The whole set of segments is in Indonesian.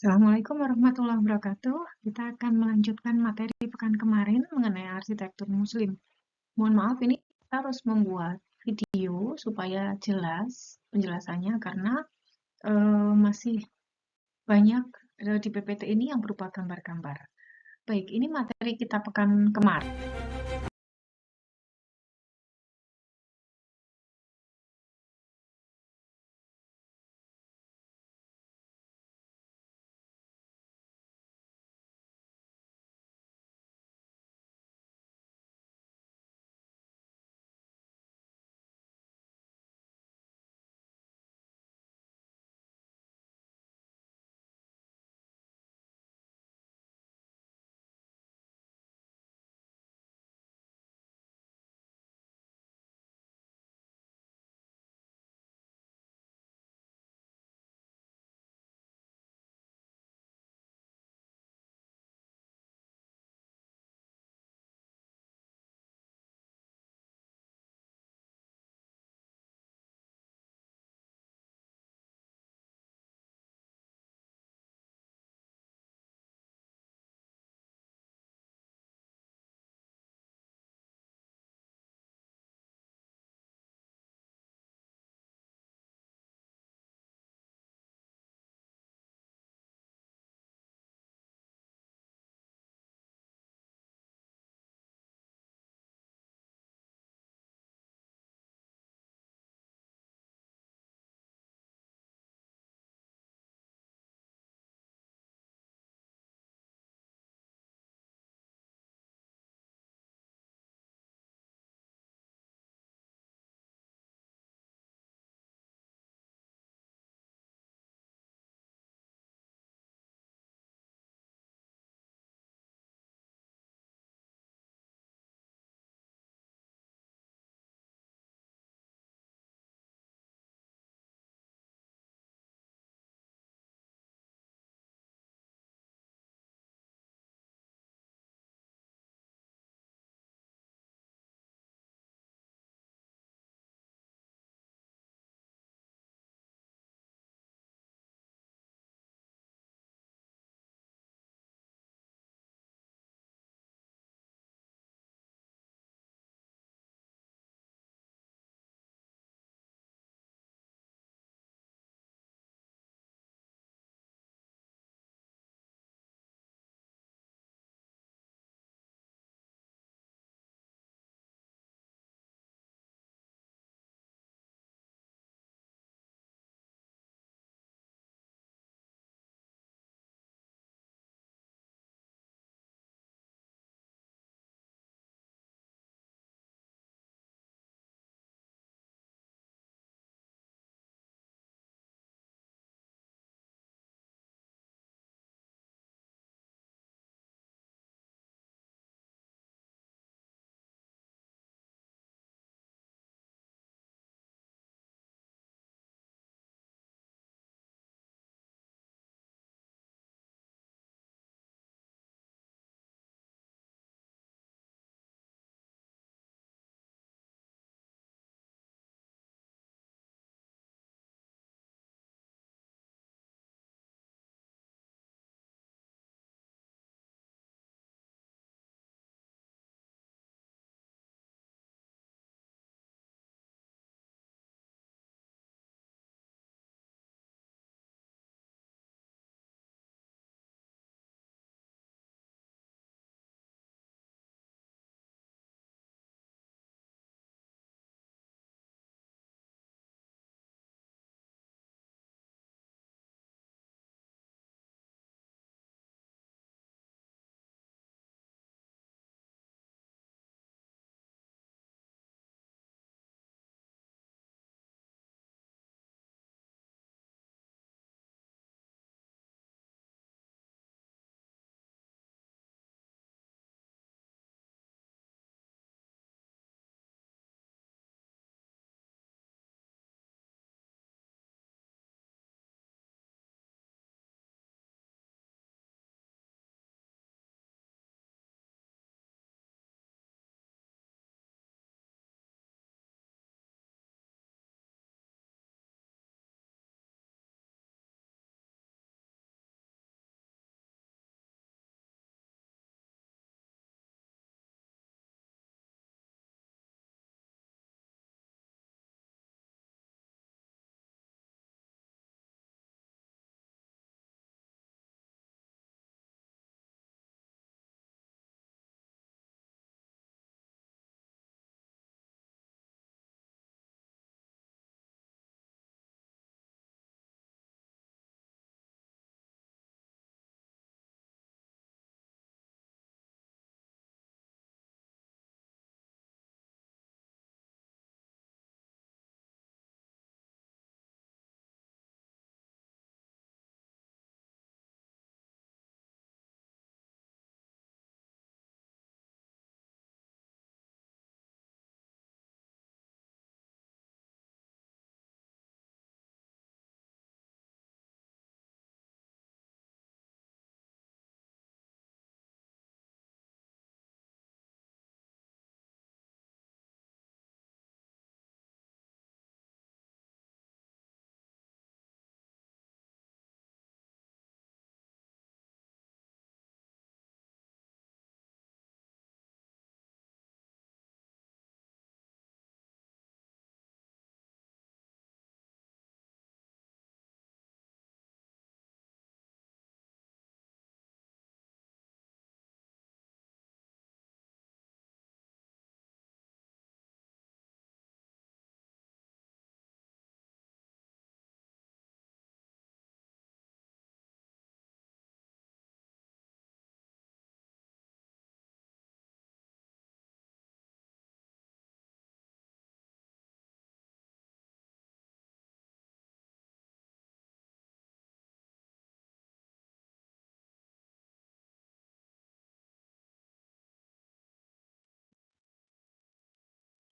Assalamualaikum warahmatullahi wabarakatuh. Kita akan melanjutkan materi pekan kemarin mengenai arsitektur muslim. Mohon maaf, ini kita harus membuat video supaya jelas penjelasannya karena masih banyak di PPT ini yang berupa gambar-gambar. Baik, ini materi kita pekan kemarin.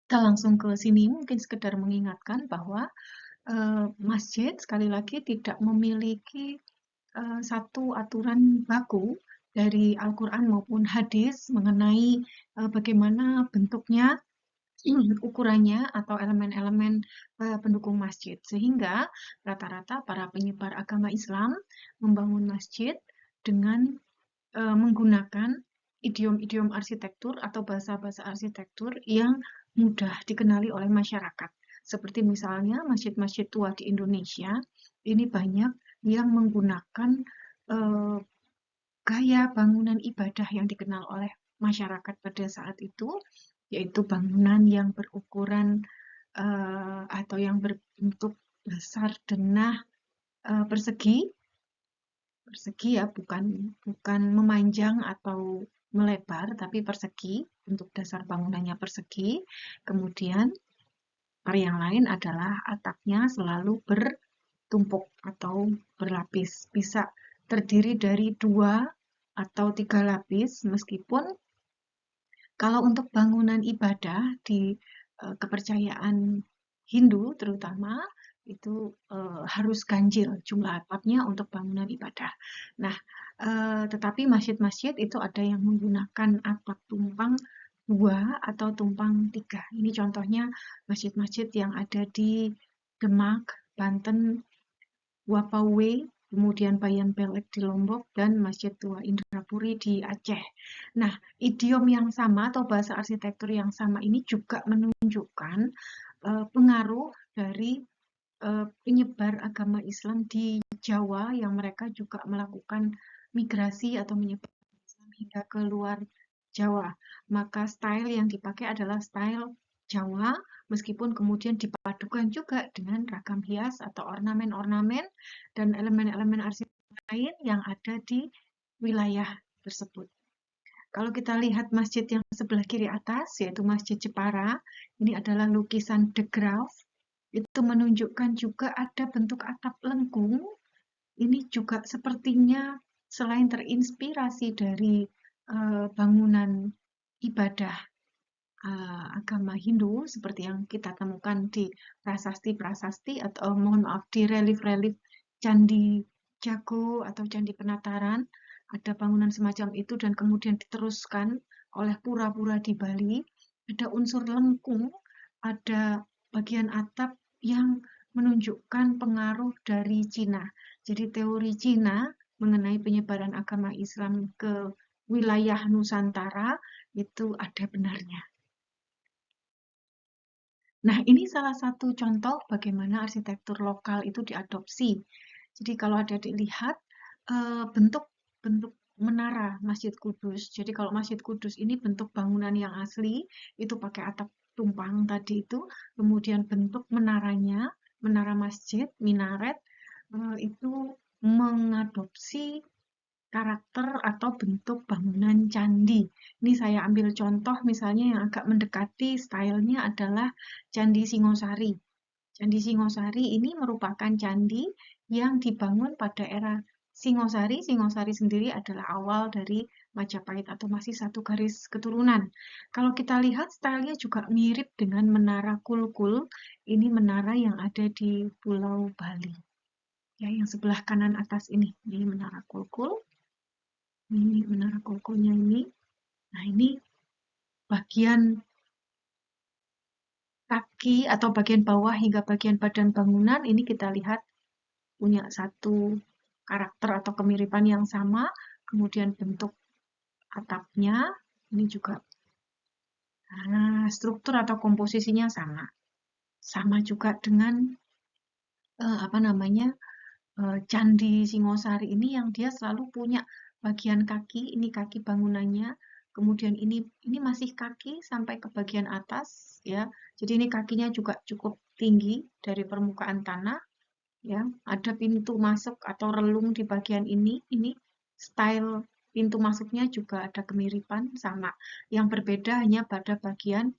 kita langsung ke sini mungkin sekedar mengingatkan bahwa masjid sekali lagi tidak memiliki satu aturan baku dari Al-Quran maupun hadis mengenai bagaimana bentuknya, ukurannya, atau elemen-elemen pendukung masjid. Sehingga rata-rata para penyebar agama Islam membangun masjid dengan menggunakan idiom-idiom arsitektur atau bahasa-bahasa arsitektur yang mudah dikenali oleh masyarakat. Seperti misalnya masjid-masjid tua di Indonesia, ini banyak yang menggunakan eh, gaya bangunan ibadah yang dikenal oleh masyarakat pada saat itu, yaitu bangunan yang berukuran atau yang berbentuk dasar denah persegi, ya, bukan memanjang atau melebar, tapi persegi, untuk dasar bangunannya persegi. Kemudian yang lain adalah atapnya selalu bertumpuk atau berlapis, bisa terdiri dari 2 atau 3 lapis, meskipun kalau untuk bangunan ibadah di kepercayaan Hindu terutama, itu harus ganjil jumlah atapnya untuk bangunan ibadah. Nah, tetapi masjid-masjid itu ada yang menggunakan atap tumpang 2 atau tumpang 3. Ini contohnya masjid-masjid yang ada di Demak, Banten, Wapawe, kemudian Bayan Peleg di Lombok, dan Masjid Tua Indrapuri di Aceh. Nah, idiom yang sama atau bahasa arsitektur yang sama ini juga menunjukkan pengaruh dari penyebar agama Islam di Jawa yang mereka juga melakukan migrasi atau menyebar Islam hingga ke luar Jawa. Maka style yang dipakai adalah style Jawa, meskipun kemudian dipadukan juga dengan ragam hias atau ornamen-ornamen dan elemen-elemen arsitektur lain yang ada di wilayah tersebut. Kalau kita lihat masjid yang sebelah kiri atas, yaitu Masjid Jepara, ini adalah lukisan De Graaf. Itu menunjukkan juga ada bentuk atap lengkung. Ini juga sepertinya selain terinspirasi dari bangunan ibadah agama Hindu seperti yang kita temukan di prasasti-prasasti atau mohon maaf di relief-relief Candi Jago atau Candi Penataran, ada bangunan semacam itu dan kemudian diteruskan oleh pura-pura di Bali, ada unsur lengkung, ada bagian atap yang menunjukkan pengaruh dari Cina. Jadi teori Cina mengenai penyebaran agama Islam ke wilayah Nusantara itu ada benarnya. Nah, ini salah satu contoh bagaimana arsitektur lokal itu diadopsi. Jadi kalau adik-adik lihat bentuk-bentuk menara Masjid Kudus. Jadi kalau Masjid Kudus ini bentuk bangunan yang asli, itu pakai atap tumpang tadi itu. Kemudian bentuk menaranya, menara masjid, minaret, itu mengadopsi karakter atau bentuk bangunan candi. Ini saya ambil contoh misalnya yang agak mendekati stylenya adalah Candi Singosari. Candi Singosari ini merupakan candi yang dibangun pada era Singosari. Singosari sendiri adalah awal dari Majapahit atau masih satu garis keturunan. Kalau kita lihat stylenya juga mirip dengan Menara Kulkul. Ini menara yang ada di Pulau Bali. Ya, yang sebelah kanan atas ini Menara Kulkul. Ini menara kokohnya ini. Nah, ini bagian kaki atau bagian bawah hingga bagian badan bangunan ini kita lihat punya satu karakter atau kemiripan yang sama. Kemudian bentuk atapnya ini juga struktur atau komposisinya sama. Sama juga dengan Candi Singosari ini yang dia selalu punya bagian kaki, ini kaki bangunannya, kemudian ini masih kaki sampai ke bagian atas ya. Jadi ini kakinya juga cukup tinggi dari permukaan tanah ya. Ada pintu masuk atau relung di bagian ini style pintu masuknya juga ada kemiripan sama. Yang berbeda hanya pada bagian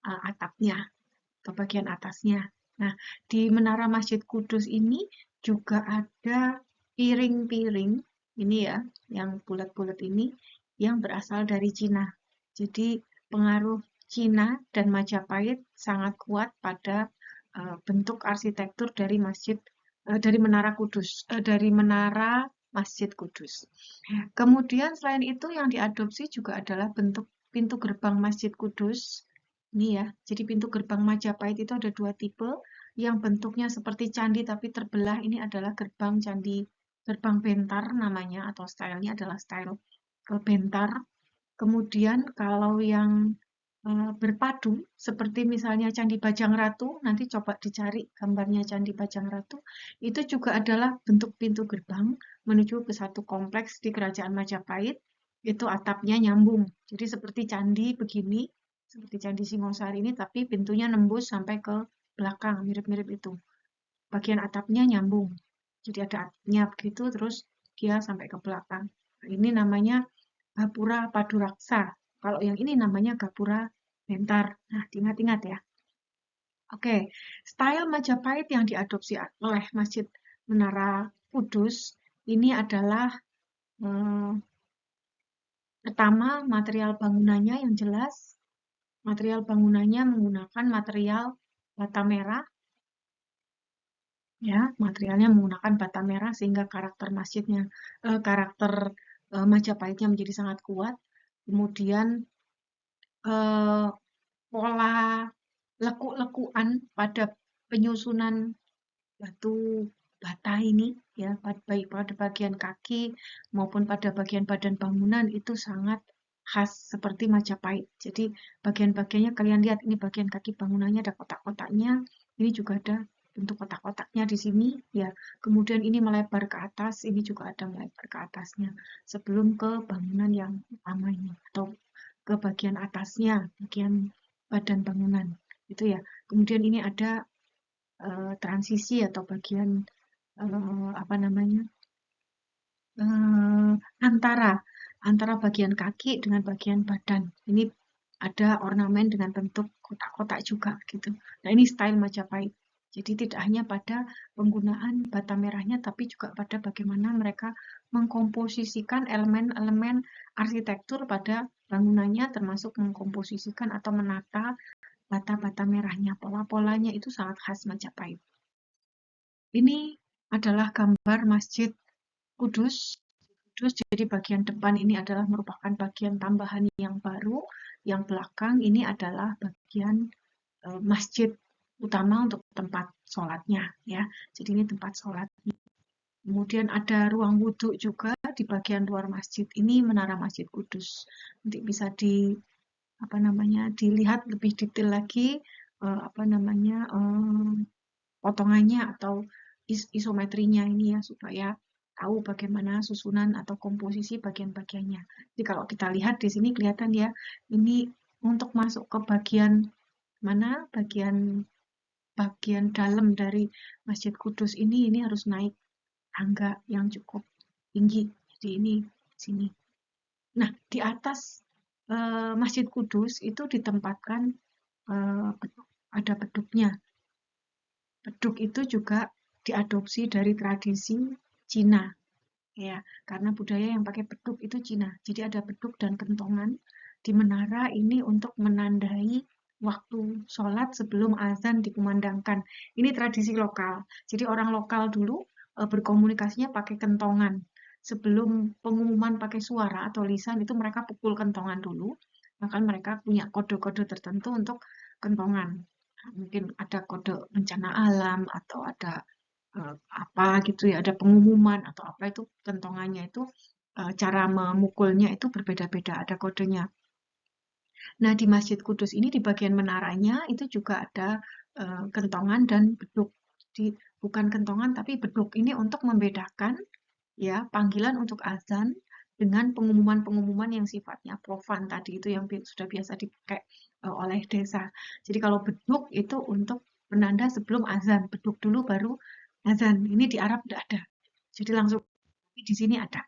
atapnya atau bagian atasnya. Nah, di Menara Masjid Kudus ini juga ada piring-piring, ini ya, yang bulat-bulat ini, yang berasal dari Cina. Jadi pengaruh Cina dan Majapahit sangat kuat pada bentuk arsitektur dari dari Menara Kudus, dari Menara Masjid Kudus. Kemudian selain itu yang diadopsi juga adalah bentuk pintu gerbang Masjid Kudus. Ini ya, jadi pintu gerbang Majapahit itu ada dua tipe, yang bentuknya seperti candi tapi terbelah. Ini adalah gerbang candi, gerbang bentar namanya, atau stylenya adalah style bentar. Kemudian kalau yang berpadu, seperti misalnya Candi Bajang Ratu, nanti coba dicari gambarnya Candi Bajang Ratu, itu juga adalah bentuk pintu gerbang menuju ke satu kompleks di Kerajaan Majapahit, itu atapnya nyambung. Jadi seperti candi begini, seperti Candi Singosari ini, tapi pintunya nembus sampai ke belakang, mirip-mirip itu. Bagian atapnya nyambung. Jadi ada atapnya begitu, terus dia sampai ke belakang. Nah, ini namanya Gapura Paduraksa. Kalau yang ini namanya Gapura Bentar. Nah, diingat-ingat ya. Oke, style Majapahit yang diadopsi oleh Masjid Menara Kudus ini adalah pertama material bangunannya yang jelas. Material bangunannya menggunakan material bata merah. Ya, materialnya menggunakan bata merah sehingga karakter masjidnya, karakter Majapahitnya menjadi sangat kuat. Kemudian pola lekuk-lekuan pada penyusunan batu bata ini, ya, baik pada bagian kaki maupun pada bagian badan bangunan itu sangat khas seperti Majapahit. Jadi bagian-bagiannya kalian lihat, ini bagian kaki bangunannya ada kotak-kotaknya, ini juga ada bentuk kotak-kotaknya di sini, ya. Kemudian ini melebar ke atas, ini juga ada melebar ke atasnya sebelum ke bangunan yang utamanya atau ke bagian atasnya, bagian badan bangunan itu ya. Kemudian ini ada transisi atau bagian apa namanya, antara bagian kaki dengan bagian badan. Ini ada ornamen dengan bentuk kotak-kotak juga gitu. Nah, ini style Majapahit. Jadi tidak hanya pada penggunaan bata merahnya, tapi juga pada bagaimana mereka mengkomposisikan elemen-elemen arsitektur pada bangunannya, termasuk mengkomposisikan atau menata bata-bata merahnya. Pola-polanya itu sangat khas Majapahit. Ini adalah gambar Masjid Kudus. Jadi bagian depan ini adalah merupakan bagian tambahan yang baru, yang belakang ini adalah bagian masjid utama untuk tempat sholatnya, ya. Jadi ini tempat sholat. Kemudian ada ruang wudhu juga di bagian luar masjid. Ini menara Masjid Kudus. Nanti bisa dilihat lebih detail lagi potongannya atau isometrinya ini ya, supaya tahu bagaimana susunan atau komposisi bagian-bagiannya. Jadi kalau kita lihat di sini kelihatan ya, ini untuk masuk ke bagian mana, bagian dalam dari Masjid Kudus ini harus naik tangga yang cukup tinggi. Jadi ini sini. Nah, di atas Masjid Kudus itu ditempatkan ada beduknya. Beduk itu juga diadopsi dari tradisi Cina, ya, karena budaya yang pakai beduk itu Cina. Jadi ada beduk dan kentongan di menara ini untuk menandai waktu sholat sebelum azan dikumandangkan. Ini tradisi lokal. Jadi orang lokal dulu berkomunikasinya pakai kentongan. Sebelum pengumuman pakai suara atau lisan itu mereka pukul kentongan dulu. Maka mereka punya kode-kode tertentu untuk kentongan. Mungkin ada kode bencana alam atau ada apa gitu ya, ada pengumuman atau apa, itu kentongannya itu cara memukulnya itu berbeda-beda, ada kodenya. Nah, di Masjid Kudus ini di bagian menaranya itu juga ada kentongan dan beduk. Jadi bukan kentongan tapi beduk, ini untuk membedakan ya panggilan untuk azan dengan pengumuman-pengumuman yang sifatnya profan tadi itu yang sudah biasa dipakai oleh desa. Jadi kalau beduk itu untuk penanda sebelum azan, beduk dulu baru azan. Ini di Arab tidak ada. Jadi langsung, tapi di sini ada.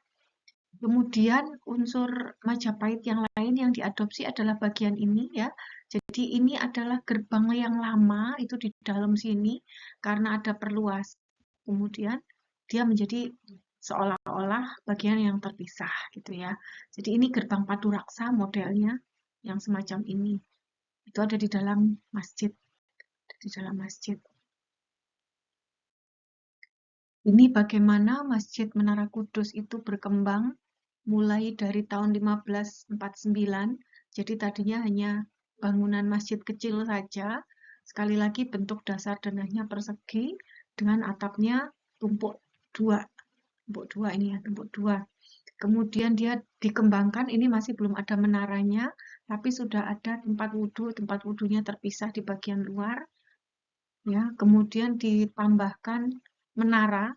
Kemudian unsur Majapahit yang lain yang diadopsi adalah bagian ini ya. Jadi ini adalah gerbang yang lama itu di dalam sini karena ada perluasan. Kemudian dia menjadi seolah-olah bagian yang terpisah gitu ya. Jadi ini gerbang Paduraksa modelnya yang semacam ini. Itu ada di dalam masjid. Ini bagaimana Masjid Menara Kudus itu berkembang mulai dari tahun 1549. Jadi tadinya hanya bangunan masjid kecil saja. Sekali lagi bentuk dasar danahnya persegi dengan atapnya tumpuk dua. Tumpuk dua. Kemudian dia dikembangkan, ini masih belum ada menaranya, tapi sudah ada tempat wudhunya terpisah di bagian luar. Ya, kemudian ditambahkan menara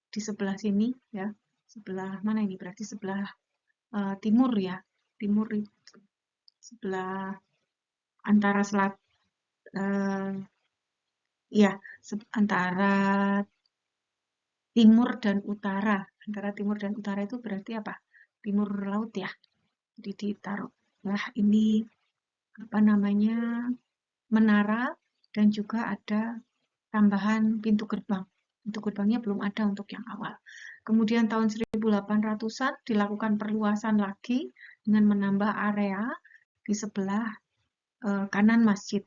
di sebelah sini, ya, sebelah mana ini? Berarti sebelah timur ya, timur sebelah antara ya antara timur dan utara. Antara timur dan utara itu berarti apa? Timur laut ya. Jadi ditaruh lah ini apa namanya menara dan juga ada tambahan pintu gerbang. Pintu gerbangnya belum ada untuk yang awal. Kemudian tahun 1800-an dilakukan perluasan lagi dengan menambah area di sebelah kanan masjid.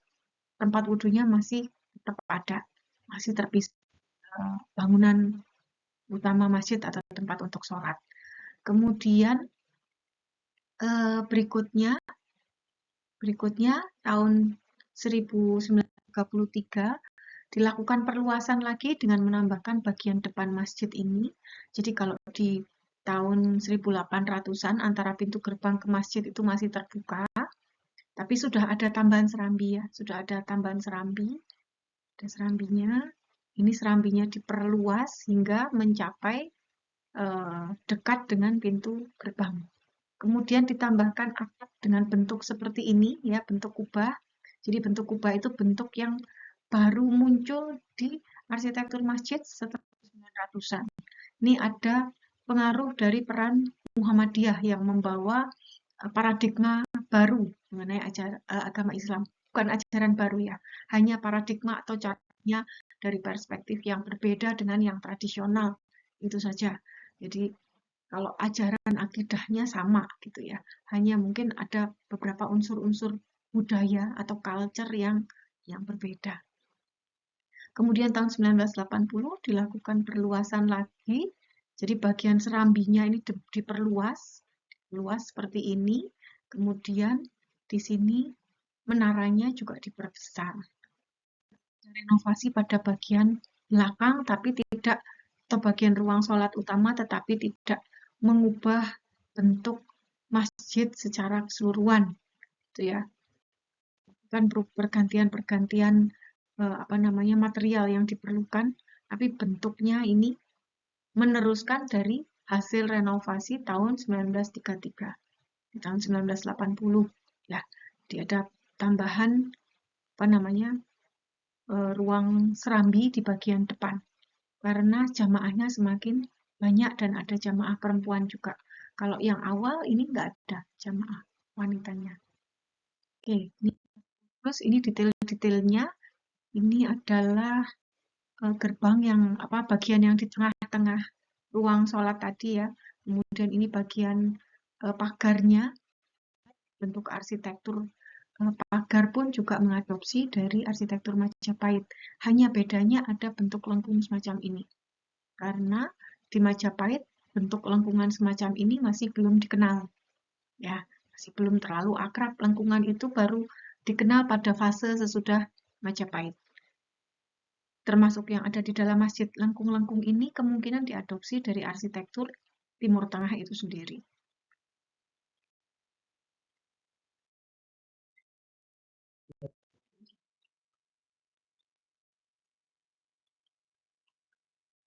Tempat wudhunya masih tetap ada, masih terpisah bangunan utama masjid atau tempat untuk sholat. Kemudian berikutnya tahun 1933 dilakukan perluasan lagi dengan menambahkan bagian depan masjid ini. Jadi kalau di tahun 1800-an antara pintu gerbang ke masjid itu masih terbuka, tapi sudah ada tambahan serambi ya, sudah ada tambahan serambi. Ada serambinya. Ini serambinya diperluas hingga mencapai dekat dengan pintu gerbang. Kemudian ditambahkan atap dengan bentuk seperti ini ya, bentuk kubah. Jadi bentuk kubah itu bentuk yang baru muncul di arsitektur masjid setelah 1900-an. Ini ada pengaruh dari peran Muhammadiyah yang membawa paradigma baru mengenai agama Islam. Bukan ajaran baru ya, hanya paradigma atau caranya dari perspektif yang berbeda dengan yang tradisional. Itu saja. Jadi kalau ajaran akidahnya sama gitu ya, hanya mungkin ada beberapa unsur-unsur budaya atau culture yang berbeda. Kemudian tahun 1980 dilakukan perluasan lagi, jadi bagian serambinya ini diperluas seperti ini. Kemudian di sini menaranya juga diperbesar. Renovasi pada bagian belakang, tapi tidak, atau bagian ruang sholat utama, tetapi tidak mengubah bentuk masjid secara keseluruhan, gitu ya. Kan pergantian material yang diperlukan, tapi bentuknya ini meneruskan dari hasil renovasi tahun 1933. Di tahun 1980 ya, ada tambahan ruang serambi di bagian depan karena jamaahnya semakin banyak dan ada jamaah perempuan juga. Kalau yang awal ini nggak ada jamaah wanitanya. Oke, terus ini detail-detailnya. Ini adalah gerbang yang bagian yang di tengah-tengah ruang sholat tadi ya. Kemudian ini bagian pagarnya, bentuk arsitektur pagar pun juga mengadopsi dari arsitektur Majapahit. Hanya bedanya ada bentuk lengkung semacam ini. Karena di Majapahit bentuk lengkungan semacam ini masih belum dikenal. Ya, masih belum terlalu akrab. Lengkungan itu baru dikenal pada fase sesudah Majapahit. Termasuk yang ada di dalam masjid lengkung-lengkung ini kemungkinan diadopsi dari arsitektur Timur Tengah itu sendiri.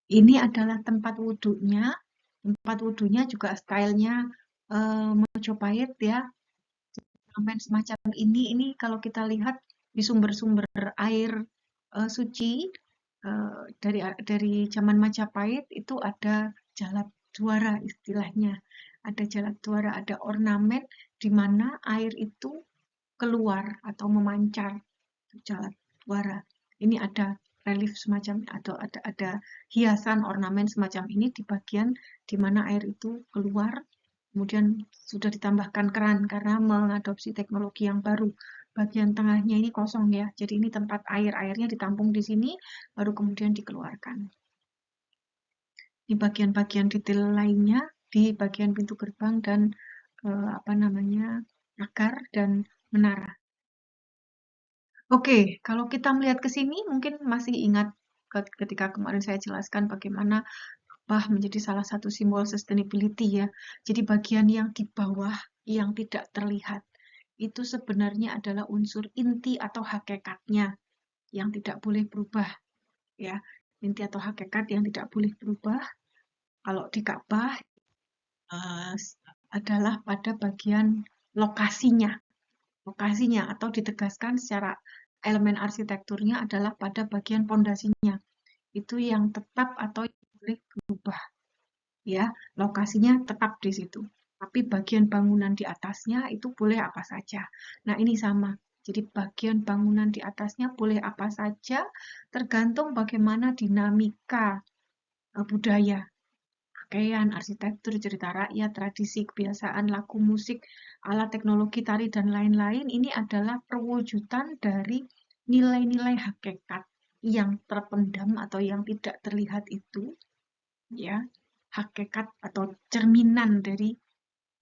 Ini adalah tempat wudhunya. Tempat wudhunya juga stylenya Majapahit ya. Ornamen semacam ini kalau kita lihat di sumber-sumber air suci dari zaman Majapahit itu ada jalak juara istilahnya. Ada jalak juara, ada ornamen di mana air itu keluar atau memancar. Jalak juara. Ini ada relief semacam atau ada hiasan ornamen semacam ini di bagian di mana air itu keluar. Kemudian sudah ditambahkan keran karena mengadopsi teknologi yang baru bagian tengahnya ini kosong ya. Jadi ini tempat airnya ditampung di sini, baru kemudian dikeluarkan. Di bagian-bagian detail lainnya, di bagian pintu gerbang dan pagar dan menara. Oke, kalau kita melihat ke sini, mungkin masih ingat ketika kemarin saya jelaskan bagaimana menjadi salah satu simbol sustainability ya. Jadi bagian yang di bawah yang tidak terlihat itu sebenarnya adalah unsur inti atau hakikatnya yang tidak boleh berubah ya. Inti atau hakikat yang tidak boleh berubah kalau di Ka'bah adalah pada bagian lokasinya atau ditegaskan secara elemen arsitekturnya adalah pada bagian pondasinya. Itu yang tetap atau yang boleh berubah. Ya, lokasinya tetap di situ. Tapi bagian bangunan di atasnya itu boleh apa saja. Nah, ini sama. Jadi bagian bangunan di atasnya boleh apa saja, tergantung bagaimana dinamika budaya. Pakaian, arsitektur, cerita rakyat, tradisi, kebiasaan, lagu, musik, alat teknologi, tari, dan lain-lain. Ini adalah perwujudan dari nilai-nilai hakikat yang terpendam atau yang tidak terlihat itu, ya, hakikat atau cerminan dari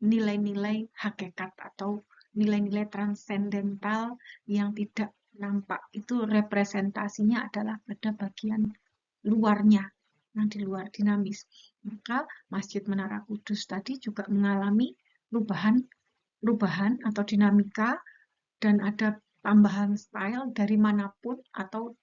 nilai-nilai hakikat atau nilai-nilai transendental yang tidak nampak. Itu representasinya adalah pada bagian luarnya, yang di luar dinamis. Maka Masjid Menara Kudus tadi juga mengalami perubahan atau dinamika dan ada tambahan style dari manapun atau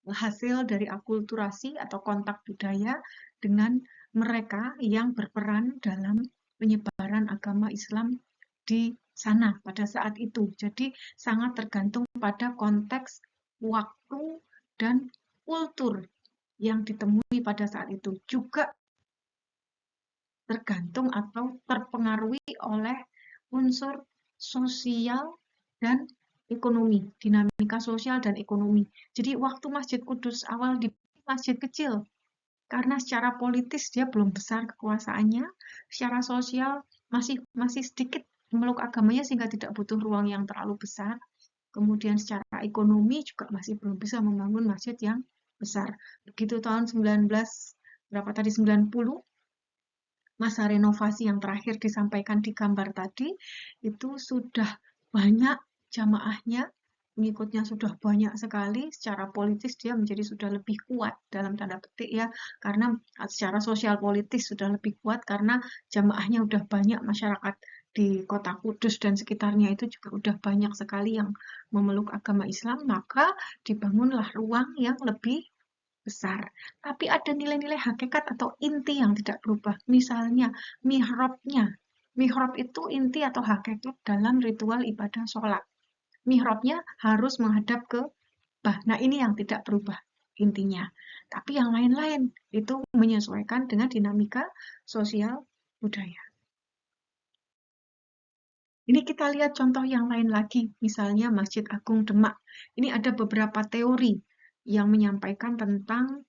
hasil dari akulturasi atau kontak budaya dengan mereka yang berperan dalam penyebaran agama Islam di sana pada saat itu. Jadi sangat tergantung pada konteks, waktu, dan kultur yang ditemui pada saat itu. Juga tergantung atau terpengaruhi oleh unsur sosial dan ekonomi, dinamika sosial dan ekonomi. Jadi waktu Masjid Kudus awal di masjid kecil, karena secara politis dia belum besar kekuasaannya, secara sosial masih sedikit memeluk agamanya sehingga tidak butuh ruang yang terlalu besar. Kemudian secara ekonomi juga masih belum bisa membangun masjid yang besar. Begitu tahun 90 masa renovasi yang terakhir disampaikan di gambar tadi, itu sudah banyak jamaahnya, pengikutnya sudah banyak sekali, secara politis dia menjadi sudah lebih kuat dalam tanda petik ya, karena secara sosial politis sudah lebih kuat karena jamaahnya udah banyak, masyarakat di kota Kudus dan sekitarnya itu juga udah banyak sekali yang memeluk agama Islam, maka dibangunlah ruang yang lebih besar. Tapi ada nilai-nilai hakikat atau inti yang tidak berubah. Misalnya mihrabnya. Mihrab itu inti atau hakikat dalam ritual ibadah sholat. Mihrabnya harus menghadap ke Ka'bah. Nah, ini yang tidak berubah intinya. Tapi yang lain-lain itu menyesuaikan dengan dinamika sosial budaya. Ini kita lihat contoh yang lain lagi, misalnya Masjid Agung Demak. Ini ada beberapa teori yang menyampaikan tentang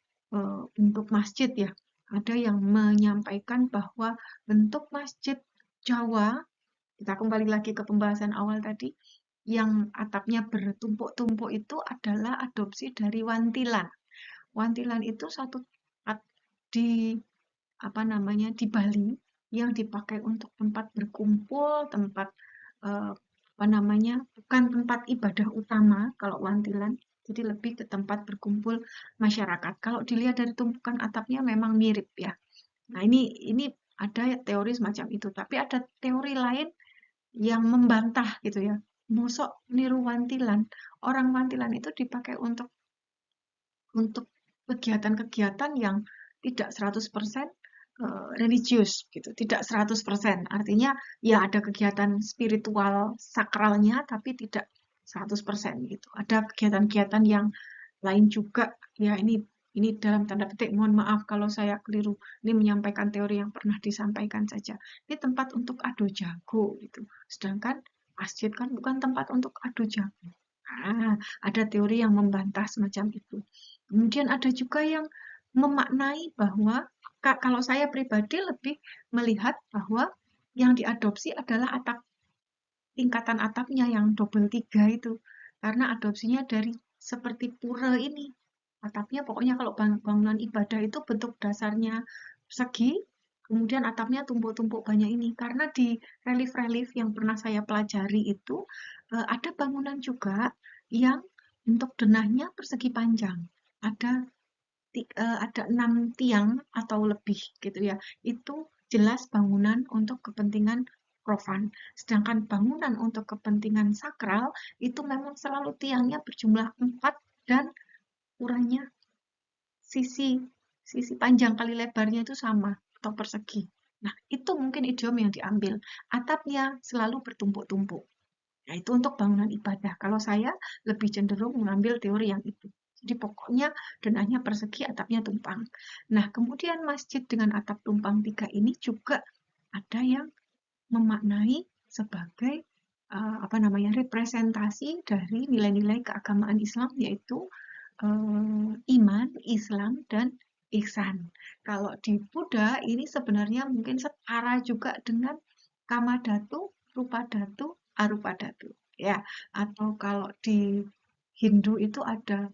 bentuk masjid ya. Ada yang menyampaikan bahwa bentuk masjid Jawa, kita kembali lagi ke pembahasan awal tadi, yang atapnya bertumpuk-tumpuk itu adalah adopsi dari wantilan. Wantilan itu satu tempat di Bali yang dipakai untuk tempat berkumpul, tempat bukan tempat ibadah utama kalau wantilan, jadi lebih ke tempat berkumpul masyarakat. Kalau dilihat dari tumpukan atapnya memang mirip ya. Nah, ini ada teori semacam itu, tapi ada teori lain yang membantah gitu ya. Mosok niru wantilan. Orang wantilan itu dipakai untuk kegiatan-kegiatan yang tidak 100% religius gitu, tidak 100%. Artinya ya ada kegiatan spiritual sakralnya tapi tidak 100% gitu. Ada kegiatan-kegiatan yang lain juga ya, ini dalam tanda petik mohon maaf kalau saya keliru. Ini menyampaikan teori yang pernah disampaikan saja. Ini tempat untuk adu jago gitu. Sedangkan masjid kan bukan tempat untuk adu jago. Ada teori yang membantah semacam itu. Kemudian ada juga yang memaknai bahwa kalau saya pribadi lebih melihat bahwa yang diadopsi adalah tingkatan atapnya yang double 3 itu. karena adopsinya dari seperti pura ini. Atapnya pokoknya kalau bangunan ibadah itu bentuk dasarnya persegi, kemudian atapnya tumpuk-tumpuk banyak ini. Karena di relief-relief yang pernah saya pelajari itu ada bangunan juga yang bentuk denahnya persegi panjang. Ada ada 6 tiang atau lebih gitu ya. Itu jelas bangunan untuk kepentingan profan. Sedangkan bangunan untuk kepentingan sakral itu memang selalu tiangnya berjumlah 4 dan ukurannya sisi sisi panjang kali lebarnya itu sama atau persegi. Nah, itu mungkin idiom yang diambil. Atapnya selalu bertumpuk-tumpuk. Nah, itu untuk bangunan ibadah. Kalau saya lebih cenderung mengambil teori yang itu. Jadi pokoknya denahnya persegi, atapnya tumpang. Nah, kemudian masjid dengan atap tumpang 3 ini juga ada yang memaknai sebagai apa namanya representasi dari nilai-nilai keagamaan Islam, yaitu iman, Islam, dan ihsan. Kalau di Buddha ini sebenarnya mungkin setara juga dengan Kamadhatu, Rupadhatu, Arupadhatu, ya. Atau kalau di Hindu itu ada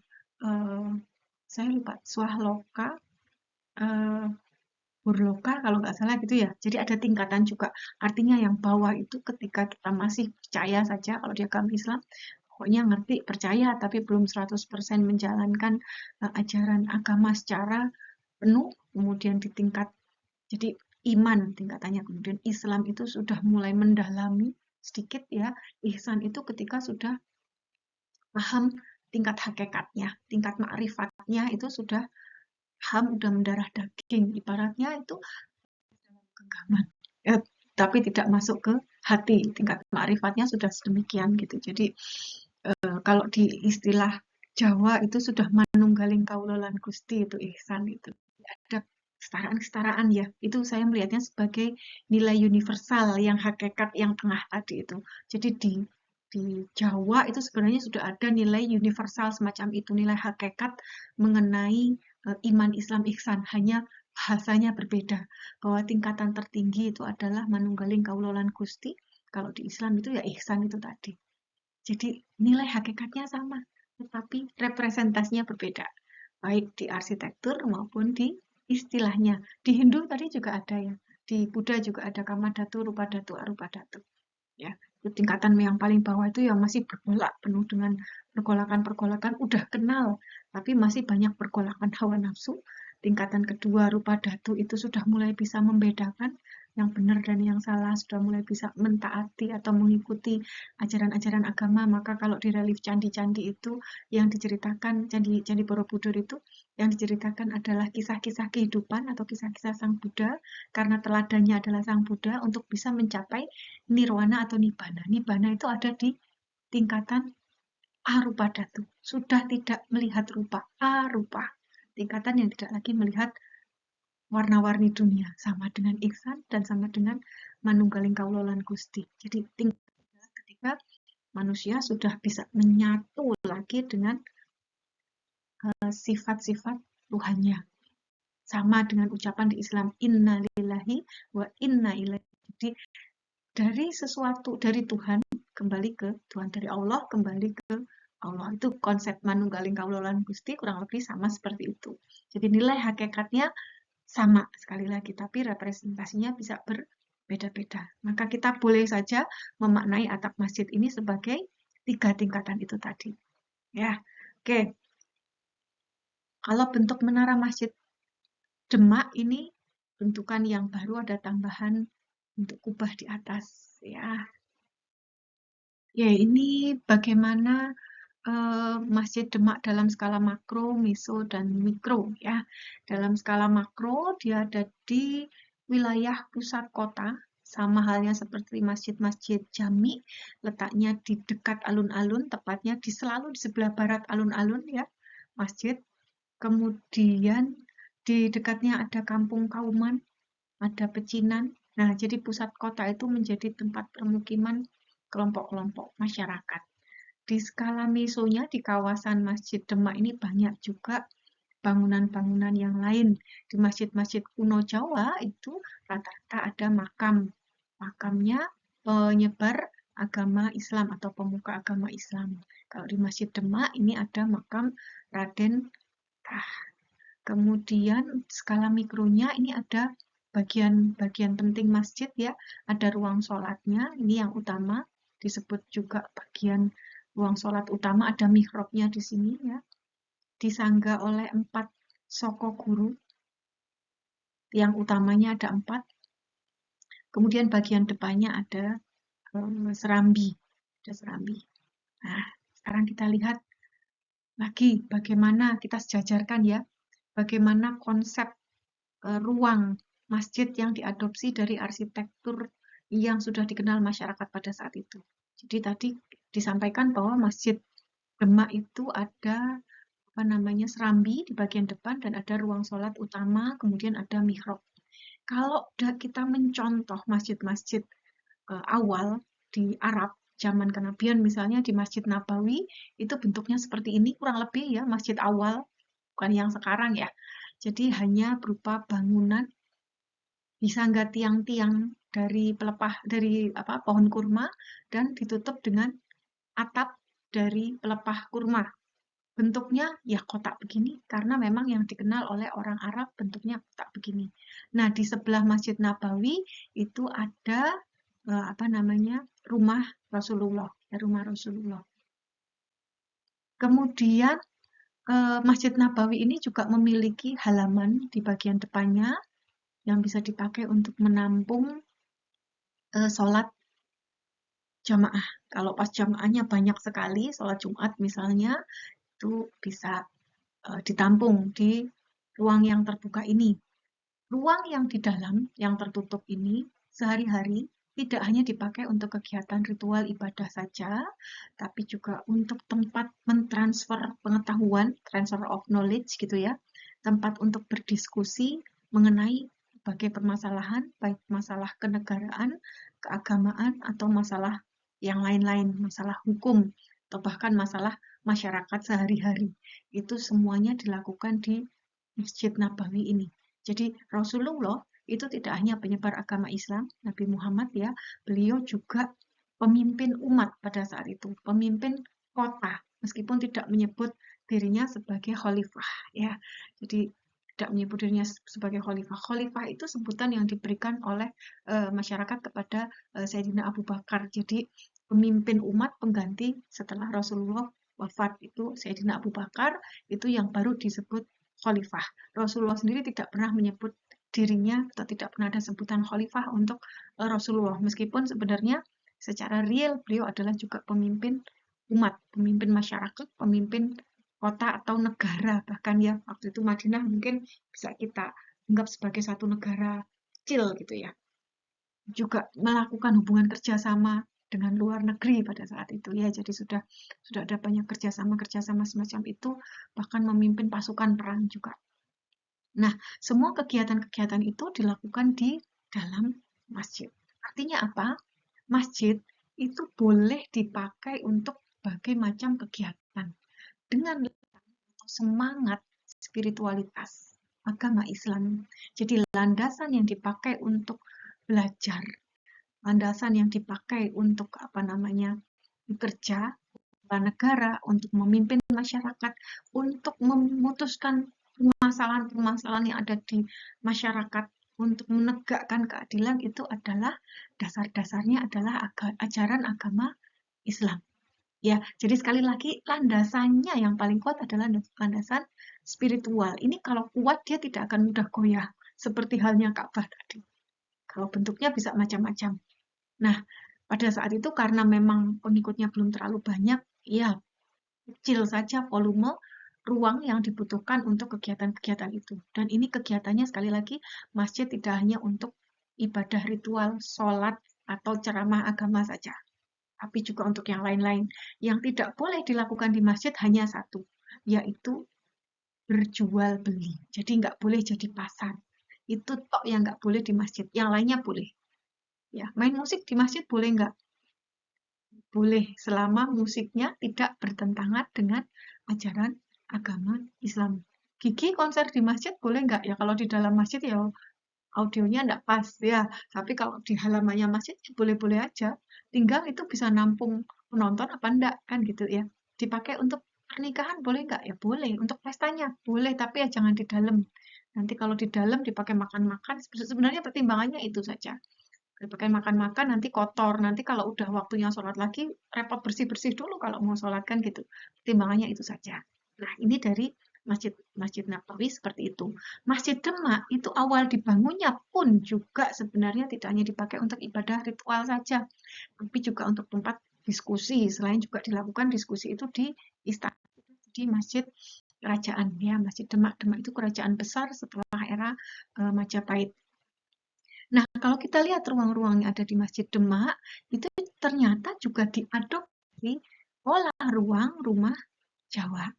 saya lupa Swahloka, eh, Burloka kalau nggak salah gitu ya. Jadi ada tingkatan juga. Artinya yang bawah itu ketika kita masih percaya saja kalau di agama Islam, pokoknya ngerti, percaya tapi belum 100% menjalankan ajaran agama secara penuh, kemudian di tingkat jadi iman tingkatannya, kemudian Islam itu sudah mulai mendalami sedikit ya, ihsan itu ketika sudah paham tingkat hakikatnya, tingkat ma'rifatnya itu sudah paham, udah mendarah daging, ibaratnya itu genggaman. Ya, tapi tidak masuk ke hati, tingkat ma'rifatnya sudah sedemikian gitu. Jadi kalau di istilah Jawa itu sudah manunggaling kaulolan Gusti itu ihsan itu. Ada kesetaraan-kesetaraan ya. Itu saya melihatnya sebagai nilai universal yang hakikat yang tengah tadi itu. Jadi di Jawa itu sebenarnya sudah ada nilai universal semacam itu, nilai hakikat mengenai iman Islam ihsan, hanya bahasanya berbeda. Bahwa tingkatan tertinggi itu adalah manunggaling kaulolan Gusti, kalau di Islam itu ya ihsan itu tadi. Jadi nilai hakikatnya sama, tetapi representasinya berbeda, baik di arsitektur maupun di istilahnya. Di Hindu tadi juga ada ya, di Buddha juga ada Kamadhatu, Rupadhatu, Arupadhatu. Ya, itu tingkatan yang paling bawah itu yang masih bergolak penuh dengan pergolakan-pergolakan, udah kenal, tapi masih banyak pergolakan hawa nafsu. Tingkatan kedua Rupadhatu itu sudah mulai bisa membedakan yang benar dan yang salah, sudah mulai bisa mentaati atau mengikuti ajaran-ajaran agama. Maka kalau di relief candi-candi itu yang diceritakan, candi Borobudur itu yang diceritakan adalah kisah-kisah kehidupan atau kisah-kisah Sang Buddha, karena teladannya adalah Sang Buddha untuk bisa mencapai nirwana atau nibbana. Nibbana itu ada di tingkatan arupadhatu, sudah tidak melihat rupa, arupa. Tingkatan yang tidak lagi melihat warna-warni dunia, sama dengan ihsan dan sama dengan manunggaling kaulolan Gusti. Jadi tingkat ketika manusia sudah bisa menyatu lagi dengan sifat-sifat Tuhannya. Sama dengan ucapan di Islam, inna lillahi wa inna ilaihi. Jadi dari sesuatu, dari Tuhan, kembali ke Tuhan, dari Allah, kembali ke Allah. Itu konsep manunggaling kaulolan Gusti kurang lebih sama seperti itu. Jadi nilai hakikatnya sama sekali lagi, tapi representasinya bisa berbeda-beda. Maka kita boleh saja memaknai atap masjid ini sebagai 3 tingkatan itu tadi. Ya, oke. Kalau bentuk menara masjid Demak ini bentukan yang baru, ada tambahan untuk kubah di atas. Ya, ini bagaimana Masjid Demak dalam skala makro, meso, dan mikro ya. Dalam skala makro dia ada di wilayah pusat kota, sama halnya seperti masjid-masjid Jami, letaknya di dekat alun-alun, tepatnya selalu di sebelah barat alun-alun ya, masjid. Kemudian di dekatnya ada Kampung Kauman, ada Pecinan. Nah, jadi pusat kota itu menjadi tempat permukiman kelompok-kelompok masyarakat. Di skala mesonya di kawasan Masjid Demak ini banyak juga bangunan-bangunan yang lain. Di masjid-masjid kuno Jawa itu rata-rata ada makam. Makamnya penyebar agama Islam atau pemuka agama Islam. Kalau di Masjid Demak ini ada makam Raden Tah. Kemudian skala mikronya ini ada bagian-bagian penting masjid ya, ada ruang sholatnya, ini yang utama, disebut juga bagian ruang sholat utama, ada mihrabnya di sini ya, disangga oleh 4 soko guru, yang utamanya ada 4, kemudian bagian depannya ada serambi, ada serambi. Nah, sekarang kita lihat lagi bagaimana kita sejajarkan ya, bagaimana konsep ruang masjid yang diadopsi dari arsitektur yang sudah dikenal masyarakat pada saat itu. Jadi tadi disampaikan bahwa Masjid Demak itu ada serambi di bagian depan dan ada ruang sholat utama, kemudian ada mihrab. Kalau kita mencontoh masjid-masjid awal di Arab zaman kenabian, misalnya di Masjid Nabawi itu bentuknya seperti ini kurang lebih ya, masjid awal, bukan yang sekarang ya. Jadi hanya berupa bangunan disangga tiang-tiang dari pohon kurma dan ditutup dengan atap dari pelepah kurma. Bentuknya ya kotak begini karena memang yang dikenal oleh orang Arab bentuknya kotak begini. Nah, di sebelah Masjid Nabawi itu ada rumah Rasulullah, rumah Rasulullah. Kemudian Masjid Nabawi ini juga memiliki halaman di bagian depannya yang bisa dipakai untuk menampung sholat jamaah. Kalau pas jamaahnya banyak sekali, sholat Jumat misalnya, itu bisa ditampung di ruang yang terbuka ini. Ruang yang di dalam, yang tertutup ini, sehari-hari tidak hanya dipakai untuk kegiatan ritual ibadah saja, tapi juga untuk tempat mentransfer pengetahuan, transfer of knowledge gitu ya, tempat untuk berdiskusi mengenai berbagai permasalahan, baik masalah kenegaraan, keagamaan, atau masalah yang lain-lain, masalah hukum, atau bahkan masalah masyarakat sehari-hari. Itu semuanya dilakukan di Masjid Nabawi ini. Jadi Rasulullah itu tidak hanya penyebar agama Islam, Nabi Muhammad ya, beliau juga pemimpin umat pada saat itu, pemimpin kota, meskipun tidak menyebut dirinya sebagai khalifah ya. Jadi tidak menyebut dirinya sebagai khalifah. Khalifah itu sebutan yang diberikan oleh masyarakat kepada Sayyidina Abu Bakar. Jadi pemimpin umat pengganti setelah Rasulullah wafat itu Sayyidina Abu Bakar, itu yang baru disebut khalifah. Rasulullah sendiri tidak pernah menyebut dirinya atau tidak pernah ada sebutan khalifah untuk Rasulullah, meskipun sebenarnya secara real beliau adalah juga pemimpin umat, pemimpin masyarakat, pemimpin kota atau negara, bahkan ya waktu itu Madinah mungkin bisa kita anggap sebagai satu negara kecil gitu ya, juga melakukan hubungan kerjasama dengan luar negeri pada saat itu ya, jadi sudah ada banyak kerjasama semacam itu, bahkan memimpin pasukan perang juga. Nah, semua kegiatan-kegiatan itu dilakukan di dalam masjid. Artinya apa? Masjid itu boleh dipakai untuk berbagai macam kegiatan dengan semangat spiritualitas agama Islam. Jadi landasan yang dipakai untuk belajar, landasan yang dipakai untuk bekerja, negara, untuk memimpin masyarakat, untuk memutuskan permasalahan-permasalahan yang ada di masyarakat, untuk menegakkan keadilan, itu adalah dasar-dasarnya adalah ajaran agama Islam. Ya, jadi sekali lagi landasannya yang paling kuat adalah landasan spiritual. Ini kalau kuat dia tidak akan mudah goyah, seperti halnya Ka'bah tadi. Kalau bentuknya bisa macam-macam. Nah, pada saat itu karena memang pengikutnya belum terlalu banyak, ya kecil saja volume ruang yang dibutuhkan untuk kegiatan-kegiatan itu. Dan ini kegiatannya sekali lagi, masjid tidak hanya untuk ibadah ritual, sholat, atau ceramah agama saja, tapi juga untuk yang lain-lain. Yang tidak boleh dilakukan di masjid hanya satu, yaitu berjual beli. Jadi nggak boleh jadi pasar. Itu tok yang nggak boleh di masjid. Yang lainnya boleh. Ya, main musik di masjid boleh nggak? Boleh, selama musiknya tidak bertentangan dengan ajaran agama Islam. Gigi konser di masjid boleh nggak? Ya kalau di dalam masjid ya audionya nggak pas ya. Tapi kalau di halamannya masjid boleh-boleh aja. Tinggal itu bisa nampung penonton apa enggak kan gitu ya. Dipakai untuk pernikahan boleh nggak? Ya boleh. Untuk pestanya boleh, tapi ya jangan di dalam. Nanti kalau di dalam dipakai makan-makan, sebenarnya pertimbangannya itu saja. Dipakai makan-makan nanti kotor. Nanti kalau udah waktunya sholat lagi, repot bersih-bersih dulu kalau mau sholat kan gitu. Pertimbangannya itu saja. Nah, ini dari Masjid Masjid Nabawi seperti itu. Masjid Demak itu awal dibangunnya pun juga sebenarnya tidak hanya dipakai untuk ibadah ritual saja, tapi juga untuk tempat diskusi. Selain juga dilakukan diskusi itu di istana, di masjid kerajaan ya, Masjid Demak. Demak itu kerajaan besar setelah era Majapahit. Nah, kalau kita lihat ruang-ruang yang ada di Masjid Demak, itu ternyata juga diadopsi pola ruang rumah Jawa.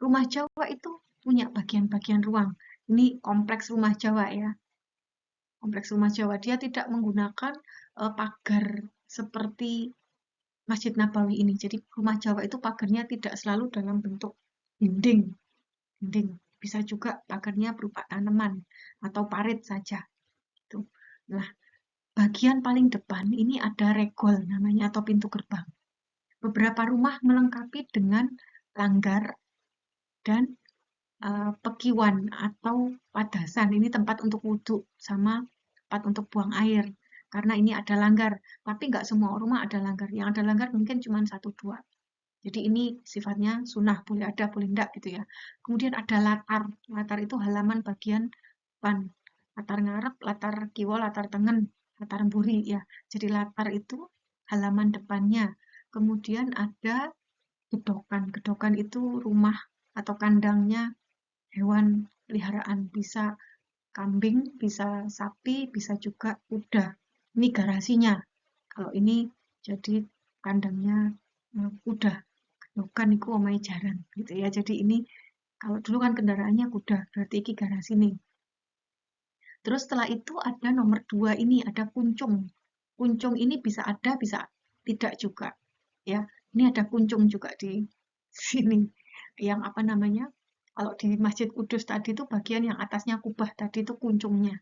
Rumah Jawa itu punya bagian-bagian ruang. Ini kompleks rumah Jawa ya. Kompleks rumah Jawa. Dia tidak menggunakan pagar seperti Masjid Nabawi ini. Jadi rumah Jawa itu pagarnya tidak selalu dalam bentuk dinding. Dinding. Bisa juga pagarnya berupa tanaman atau parit saja. Itu. Nah, bagian paling depan ini ada regol namanya atau pintu gerbang. Beberapa rumah melengkapi dengan langgar dan pekiwan atau padasan. Ini tempat untuk wudhu sama tempat untuk buang air. Karena ini ada langgar, tapi nggak semua rumah ada langgar. Yang ada langgar mungkin cuma 1-2. Jadi ini sifatnya sunnah, boleh ada, boleh enggak gitu ya. Kemudian ada latar. Latar itu halaman bagian depan. Latar ngarep, latar kiwa, latar tengen, latar mburi ya. Jadi latar itu halaman depannya. Kemudian ada gedokan. Gedokan itu rumah atau kandangnya hewan peliharaan. Bisa kambing, bisa sapi, bisa juga kuda. Ini garasinya. Kalau ini jadi kandangnya kuda. Gedokan itu omahe jaran gitu ya. Jadi ini kalau dulu kan kendaraannya kuda, berarti iki garasi nih. Terus setelah itu ada nomor 2 ini, ada kuncung. Kuncung ini bisa ada, bisa tidak juga. Ya, ini ada kuncung juga di sini. Yang apa namanya? Kalau di Masjid Kudus tadi itu bagian yang atasnya kubah tadi itu kuncungnya.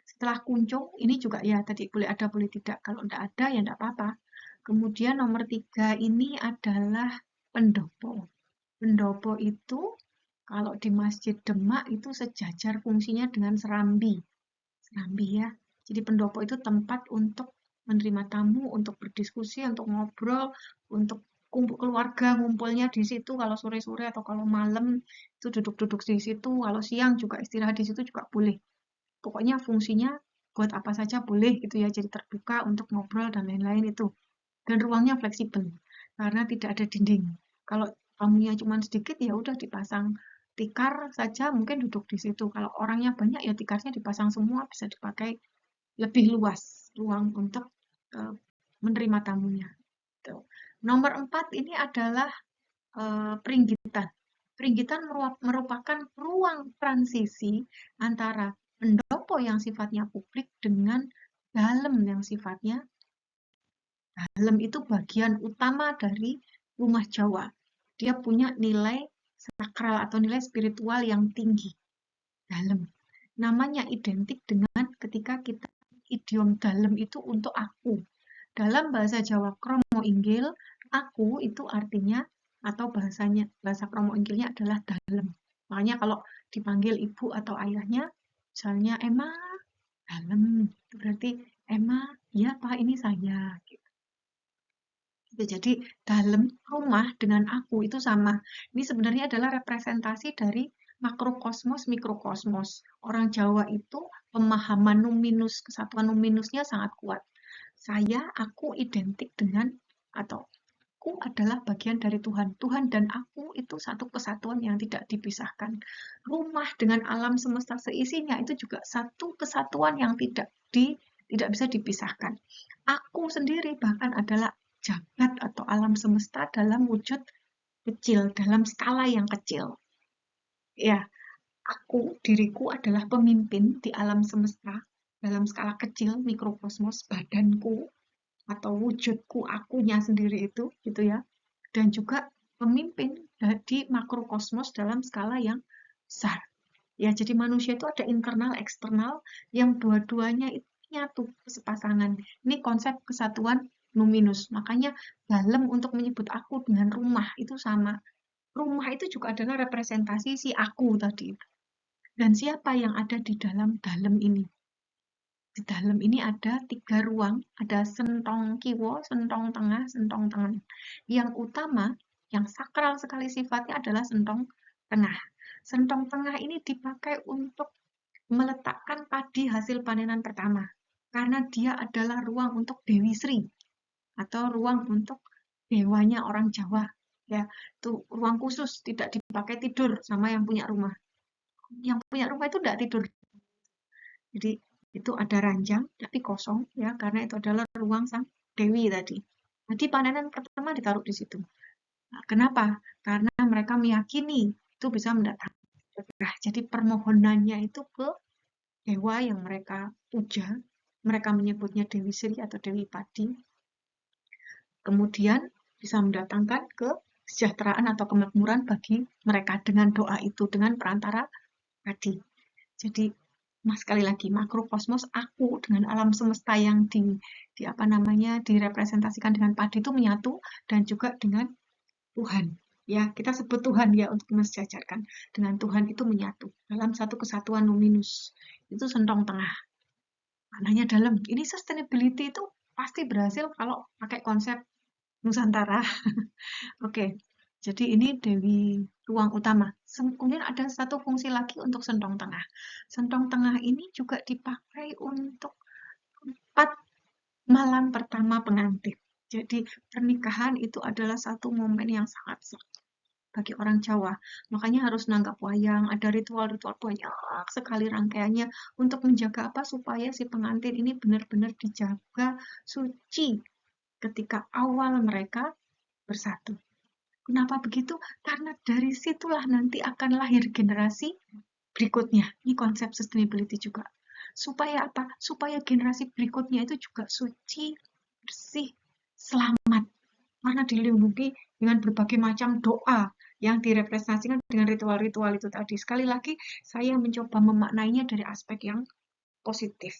Setelah kuncung, ini juga ya tadi boleh ada, boleh tidak. Kalau tidak ada ya tidak apa-apa. Kemudian nomor 3 ini adalah pendopo. Pendopo itu kalau di Masjid Demak itu sejajar fungsinya dengan serambi. Serambi ya. Jadi pendopo itu tempat untuk menerima tamu, untuk berdiskusi, untuk ngobrol, untuk kumpul keluarga ngumpulnya di situ kalau sore-sore atau kalau malam itu duduk-duduk di situ, kalau siang juga istirahat di situ juga boleh. Pokoknya fungsinya buat apa saja boleh gitu ya, jadi terbuka untuk ngobrol dan lain-lain itu. Dan ruangnya fleksibel karena tidak ada dinding. Kalau tamunya cuma sedikit ya udah dipasang tikar saja, mungkin duduk di situ. Kalau orangnya banyak ya tikarnya dipasang semua, bisa dipakai lebih luas ruang untuk menerima tamunya. Tuh. Nomor 4 ini adalah peringgitan. Peringgitan merupakan ruang transisi antara pendopo yang sifatnya publik dengan dalam yang sifatnya dalam. Itu bagian utama dari rumah Jawa. Dia punya nilai sakral atau nilai spiritual yang tinggi. Dalam. Namanya identik dengan ketika kita idiom dalam itu untuk aku. Dalam bahasa Jawa Kromo Inggil, aku itu artinya atau bahasa Kromo Inggilnya adalah dalam. Makanya kalau dipanggil ibu atau ayahnya, misalnya Emma, dalam. Berarti Emma, ya Pak ini saya. Gitu. Jadi dalam rumah dengan aku itu sama. Ini sebenarnya adalah representasi dari makrokosmos, mikrokosmos. Orang Jawa itu pemahaman numinus, kesatuan numinusnya sangat kuat. Saya, aku identik dengan atau aku adalah bagian dari Tuhan. Tuhan dan aku itu satu kesatuan yang tidak dipisahkan. Rumah dengan alam semesta seisinya itu juga satu kesatuan yang tidak bisa dipisahkan. Aku sendiri bahkan adalah jagat atau alam semesta dalam wujud kecil, dalam skala yang kecil. Ya, diriku adalah pemimpin di alam semesta dalam skala kecil, mikrokosmos, badanku atau wujudku, akunya sendiri itu, gitu ya. Dan juga pemimpin di makrokosmos dalam skala yang besar. Ya, jadi manusia itu ada internal, eksternal, yang dua-duanya itu nyatu, sepasangan. Ini konsep kesatuan numinus. Makanya dalam untuk menyebut aku dengan rumah itu sama. Rumah itu juga adalah representasi si aku tadi. Dan siapa yang ada di dalam ini? Di dalam ini ada 3 ruang, ada sentong kiwo, sentong tengah, sentong tangan. Yang utama, yang sakral sekali sifatnya adalah sentong tengah. Sentong tengah ini dipakai untuk meletakkan padi hasil panenan pertama. Karena dia adalah ruang untuk Dewi Sri atau ruang untuk dewanya orang Jawa. Ya, itu ruang khusus, tidak dipakai tidur sama yang punya rumah. Yang punya rumah itu tidak tidur. Jadi itu ada ranjang tapi kosong ya karena itu adalah ruang sang dewi tadi. Jadi panenan pertama ditaruh di situ. Nah, kenapa? Karena mereka meyakini itu bisa mendatangkan berkah. Jadi permohonannya itu ke dewa yang mereka puja. Mereka menyebutnya Dewi Sri atau Dewi Padi. Kemudian bisa mendatangkan kesejahteraan atau kemakmuran bagi mereka dengan doa itu, dengan perantara padi. Jadi sekali lagi makrokosmos aku dengan alam semesta yang direpresentasikan dengan padi itu menyatu dan juga dengan Tuhan. Ya, kita sebut Tuhan ya untuk mensejajarkan. Dengan Tuhan itu menyatu dalam satu kesatuan numinus. Itu sentong tengah. Maknanya dalam. Ini sustainability itu pasti berhasil kalau pakai konsep Nusantara. Oke. Jadi ini Dewi ruang utama. Kemudian ada satu fungsi lagi untuk sentong tengah. Sentong tengah ini juga dipakai untuk tempat malam pertama pengantin. Jadi pernikahan itu adalah satu momen yang sangat sakral bagi orang Jawa. Makanya harus nanggap wayang, ada ritual-ritual banyak sekali rangkaiannya untuk menjaga apa supaya si pengantin ini benar-benar dijaga suci ketika awal mereka bersatu. Kenapa begitu? Karena dari situlah nanti akan lahir generasi berikutnya. Ini konsep sustainability juga. Supaya apa? Supaya generasi berikutnya itu juga suci, bersih, selamat. Karena dilindungi dengan berbagai macam doa yang direpresentasikan dengan ritual-ritual itu tadi. Sekali lagi, saya mencoba memaknainya dari aspek yang positif.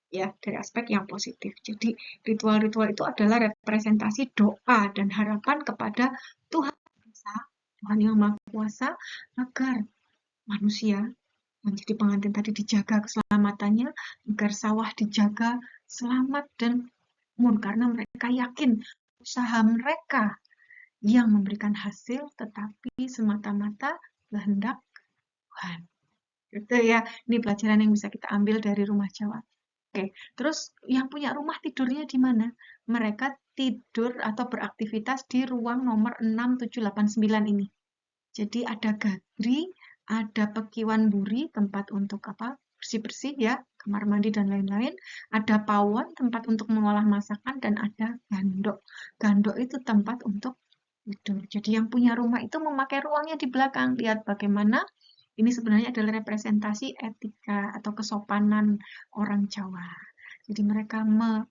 Ya, dari aspek yang positif. Jadi, ritual-ritual itu adalah representasi doa dan harapan kepada Tuhan Tuhan yang Maha Kuasa agar manusia menjadi pengantin tadi dijaga keselamatannya, agar sawah dijaga selamat dan makmur karena mereka yakin usaha mereka yang memberikan hasil tetapi semata-mata kehendak Tuhan. Gitu ya. Ini pelajaran yang bisa kita ambil dari rumah Jawa. Oke, terus yang punya rumah tidurnya di mana? Mereka tidur atau beraktivitas di ruang nomor 6, 7, 8, 9 ini. Jadi ada gadri, ada pekiwan buri, tempat untuk apa? Bersih-bersih ya, kamar mandi dan lain-lain. Ada pawon, tempat untuk mengolah masakan, dan ada gandok. Gandok itu tempat untuk tidur. Jadi yang punya rumah itu memakai ruangnya di belakang. Lihat bagaimana ini sebenarnya adalah representasi etika atau kesopanan orang Jawa. Jadi mereka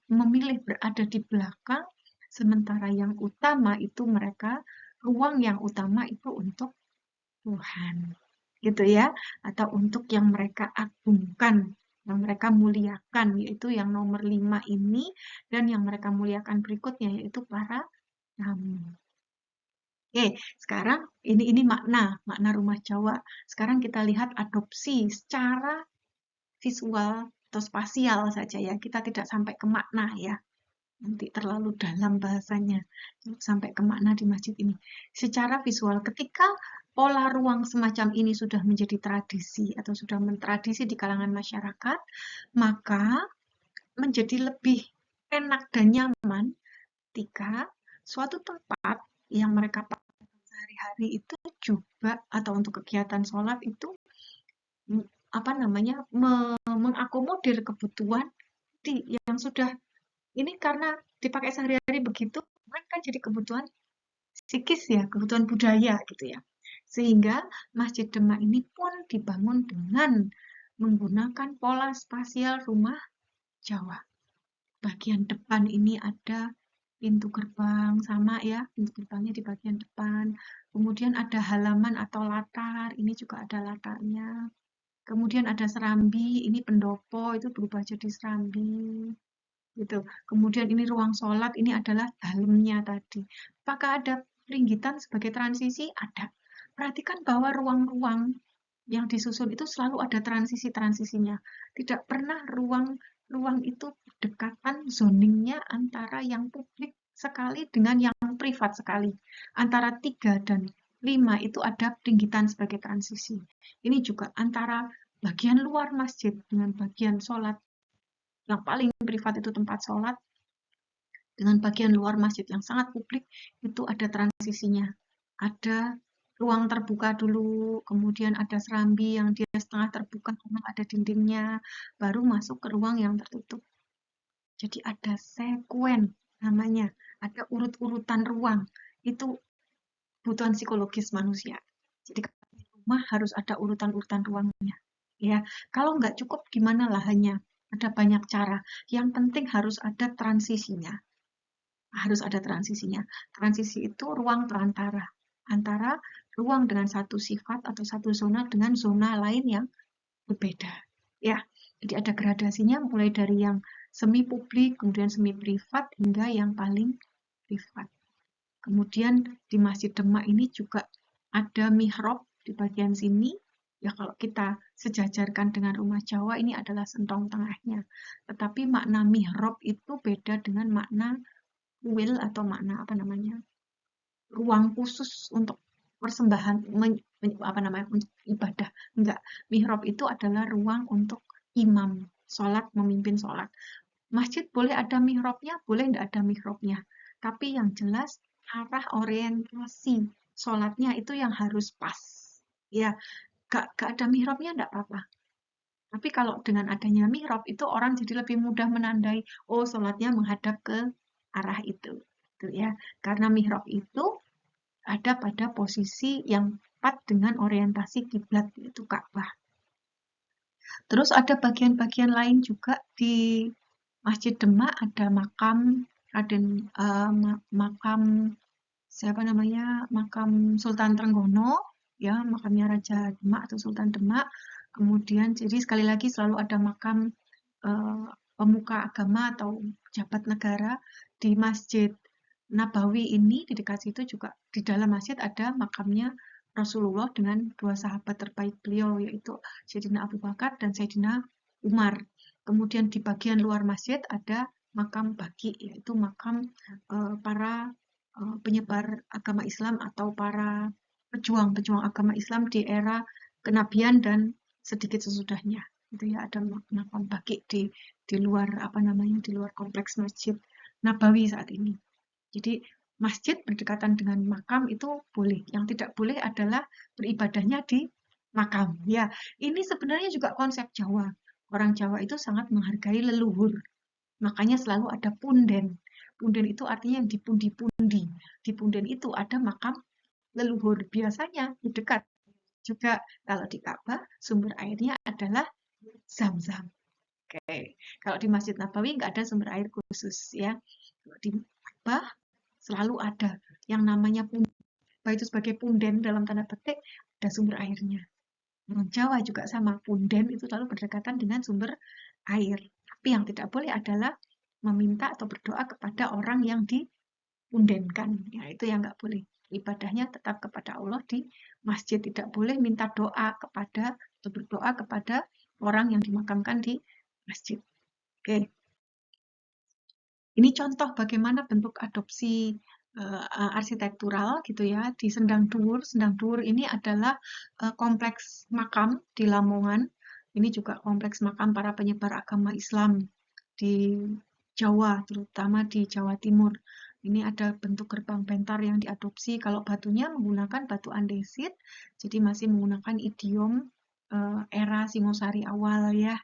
memilih berada di belakang, sementara yang utama itu ruang yang utama itu untuk Tuhan. Gitu ya. Atau untuk yang mereka agungkan, yang mereka muliakan, yaitu yang nomor 5 ini, dan yang mereka muliakan berikutnya, yaitu para tamu. Oke, sekarang ini makna rumah Jawa. Sekarang kita lihat adopsi secara visual atau spasial saja ya. Kita tidak sampai ke makna ya. Nanti terlalu dalam bahasanya. Sampai ke makna di masjid ini. Secara visual, ketika pola ruang semacam ini sudah menjadi tradisi atau sudah mentradisi di kalangan masyarakat, maka menjadi lebih enak dan nyaman ketika suatu tempat yang mereka sehari-hari itu juga atau untuk kegiatan sholat itu mengakomodir kebutuhan yang sudah ini karena dipakai sehari-hari begitu kan jadi kebutuhan psikis ya, kebutuhan budaya gitu ya. Sehingga Masjid Demak ini pun dibangun dengan menggunakan pola spasial rumah Jawa. Bagian depan ini ada pintu gerbang sama ya, pintu gerbangnya di bagian depan. Kemudian ada halaman atau latar, ini juga ada latarnya. Kemudian ada serambi, ini pendopo itu berubah jadi serambi. gitu. Kemudian ini ruang sholat, ini adalah dalamnya tadi. Apakah ada peringgitan sebagai transisi? Ada. Perhatikan bahwa ruang-ruang yang disusun itu selalu ada transisi-transisinya. Tidak pernah ruang itu berdekatan zoningnya antara yang publik sekali dengan yang privat sekali. Antara 3 dan 5 itu ada peringgitan sebagai transisi. Ini juga antara bagian luar masjid dengan bagian sholat yang paling privat itu tempat sholat, dengan bagian luar masjid yang sangat publik, itu ada transisinya. Ada ruang terbuka dulu, kemudian ada serambi yang dia setengah terbuka, memang ada dindingnya, baru masuk ke ruang yang tertutup. Jadi ada sekuen namanya, ada urut-urutan ruang. Itu kebutuhan psikologis manusia. Jadi di rumah harus ada urutan-urutan ruangnya. Ya, kalau nggak cukup gimana lahannya? Ada banyak cara. Yang penting harus ada transisinya. Harus ada transisinya. Transisi itu ruang perantara antara ruang dengan satu sifat atau satu zona dengan zona lain yang berbeda. Ya, jadi ada gradasinya mulai dari yang semi publik, kemudian semi privat hingga yang paling privat. Kemudian di Masjid Demak ini juga ada mihrab di bagian sini. Ya kalau kita sejajarkan dengan rumah Jawa ini adalah sentong tengahnya. Tetapi makna mihrab itu beda dengan makna kuil atau makna apa namanya? Ruang khusus untuk persembahan ibadah. Enggak, mihrab itu adalah ruang untuk imam sholat, memimpin sholat. Masjid boleh ada mihrabnya, boleh enggak ada mihrabnya. Tapi yang jelas arah orientasi sholatnya itu yang harus pas. Ya, gak ada mihrabnya enggak apa-apa. Tapi kalau dengan adanya mihrab itu orang jadi lebih mudah menandai, oh sholatnya menghadap ke arah itu. Gitu ya. Karena mihrab itu ada pada posisi yang tepat dengan orientasi kiblat, yaitu Ka'bah. Terus ada bagian-bagian lain juga di Masjid Demak, ada makam Raden makam siapa namanya? Makam Sultan Trenggono, ya, makamnya Raja Demak atau Sultan Demak. Kemudian jadi sekali lagi selalu ada makam pemuka agama atau pejabat negara di Masjid Nabawi ini. Di dekat situ juga di dalam masjid ada makamnya Rasulullah dengan dua sahabat terbaik beliau, yaitu Sayyidina Abu Bakar dan Sayyidina Umar. Kemudian di bagian luar masjid ada makam baqi, yaitu makam para penyebar agama Islam atau para pejuang-pejuang agama Islam di era kenabian dan sedikit sesudahnya. Itu ya, ada makam baqi di luar apa namanya, di luar kompleks Masjid Nabawi saat ini. Jadi masjid berdekatan dengan makam itu boleh. Yang tidak boleh adalah beribadahnya di makam. Ya, ini sebenarnya juga konsep Jawa. Orang Jawa itu sangat menghargai leluhur. Makanya selalu ada punden. Punden itu artinya yang dipundi-pundi. Di punden itu ada makam leluhur. Biasanya di dekat juga kalau di Ka'bah sumber airnya adalah Zam-Zam. Oke. Kalau di Masjid Nabawi nggak ada sumber air khusus ya. Kalau di Ka'bah selalu ada yang namanya punden. Baik itu sebagai punden dalam tanda petik, ada sumber airnya. Orang Jawa juga sama, punden itu selalu berdekatan dengan sumber air. Tapi yang tidak boleh adalah meminta atau berdoa kepada orang yang dipundenkan. Ya, itu yang nggak boleh. Ibadahnya tetap kepada Allah di masjid. Tidak boleh minta doa kepada atau berdoa kepada orang yang dimakamkan di masjid. Oke. Ini contoh bagaimana bentuk adopsi arsitektural gitu ya di Sendang Dhuwur. Sendang Dhuwur ini adalah kompleks makam di Lamongan. Ini juga kompleks makam para penyebar agama Islam di Jawa, terutama di Jawa Timur. Ini ada bentuk gerbang bentar yang diadopsi. Kalau batunya menggunakan batu andesit, jadi masih menggunakan idiom era Singosari awal ya.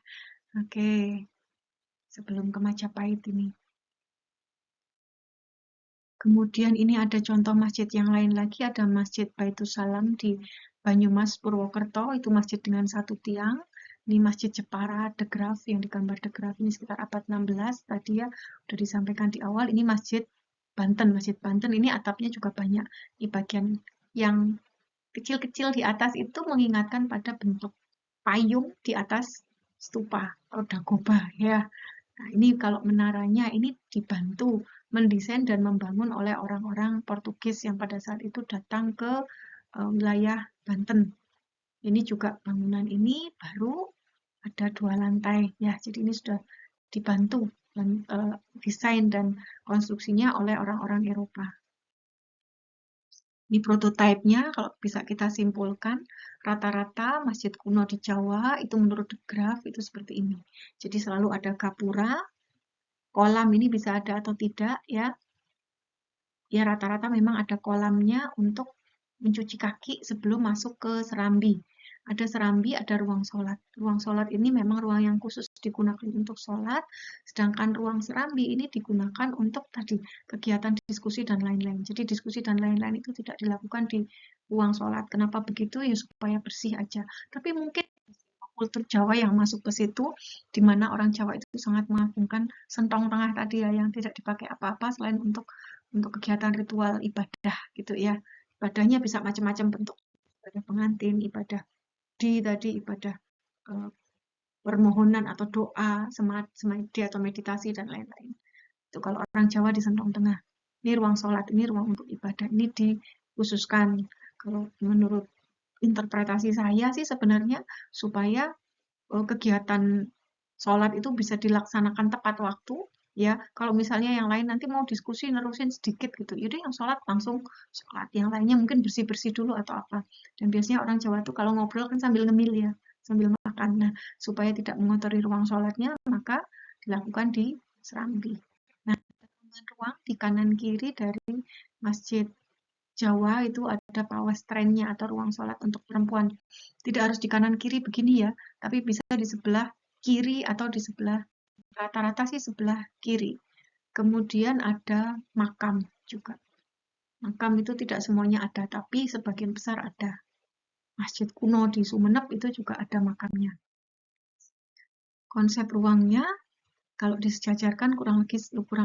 Oke, sebelum ke Majapahit ini. Kemudian ini ada contoh masjid yang lain lagi, ada Masjid Baitus Salam di Banyumas, Purwokerto, itu masjid dengan satu tiang. Ini Masjid Jepara, De Graaf, yang digambar De Graaf ini sekitar abad 16, tadi ya sudah disampaikan di awal. Ini Masjid Banten ini atapnya juga banyak. Di bagian yang kecil-kecil di atas itu mengingatkan pada bentuk payung di atas stupa atau dagoba ya. Nah, ini kalau menaranya ini dibantu mendesain dan membangun oleh orang-orang Portugis yang pada saat itu datang ke wilayah Banten. Ini juga bangunan ini baru ada 2 lantai ya, jadi ini sudah dibantu dan desain dan konstruksinya oleh orang-orang Eropa. Ini prototipenya, kalau bisa kita simpulkan, rata-rata masjid kuno di Jawa itu menurut The Graph itu seperti ini. Jadi selalu ada gapura, kolam ini bisa ada atau tidak ya. Ya rata-rata memang ada kolamnya untuk mencuci kaki sebelum masuk ke serambi. Ada serambi, ada ruang sholat. Ruang sholat ini memang ruang yang khusus digunakan untuk sholat, sedangkan ruang serambi ini digunakan untuk tadi kegiatan diskusi dan lain-lain. Jadi diskusi dan lain-lain itu tidak dilakukan di ruang sholat. Kenapa begitu? Ya supaya bersih aja. Tapi mungkin kultur Jawa yang masuk ke situ, di mana orang Jawa itu sangat mengagungkan sentong tengah tadi ya, yang tidak dipakai apa-apa selain untuk kegiatan ritual ibadah gitu ya. Ibadahnya bisa macam-macam bentuk, ibadah pengantin, ibadah tadi, ibadah eh, permohonan atau doa, semadi atau meditasi dan lain-lain. Itu kalau orang Jawa di sentong tengah. Ini ruang sholat, ini ruang untuk ibadah, ini dikhususkan. Kalau menurut interpretasi saya sih sebenarnya supaya kegiatan sholat itu bisa dilaksanakan tepat waktu ya. Kalau misalnya yang lain nanti mau diskusi nerusin sedikit gitu, yaudah yang sholat langsung sholat, yang lainnya mungkin bersih-bersih dulu atau apa. Dan biasanya orang Jawa tuh kalau ngobrol kan sambil ngemil ya, sambil makan. Nah, supaya tidak mengotori ruang sholatnya, maka dilakukan di serambi. Nah, ruang di kanan kiri dari masjid Jawa itu ada pawestrennya atau ruang sholat untuk perempuan. Tidak harus di kanan kiri begini ya, tapi bisa di sebelah kiri atau di sebelah, rata-rata sih sebelah kiri. Kemudian ada makam juga. Makam itu tidak semuanya ada, tapi sebagian besar ada. Masjid kuno di Sumeneb itu juga ada makamnya. Konsep ruangnya kalau disejajarkan kurang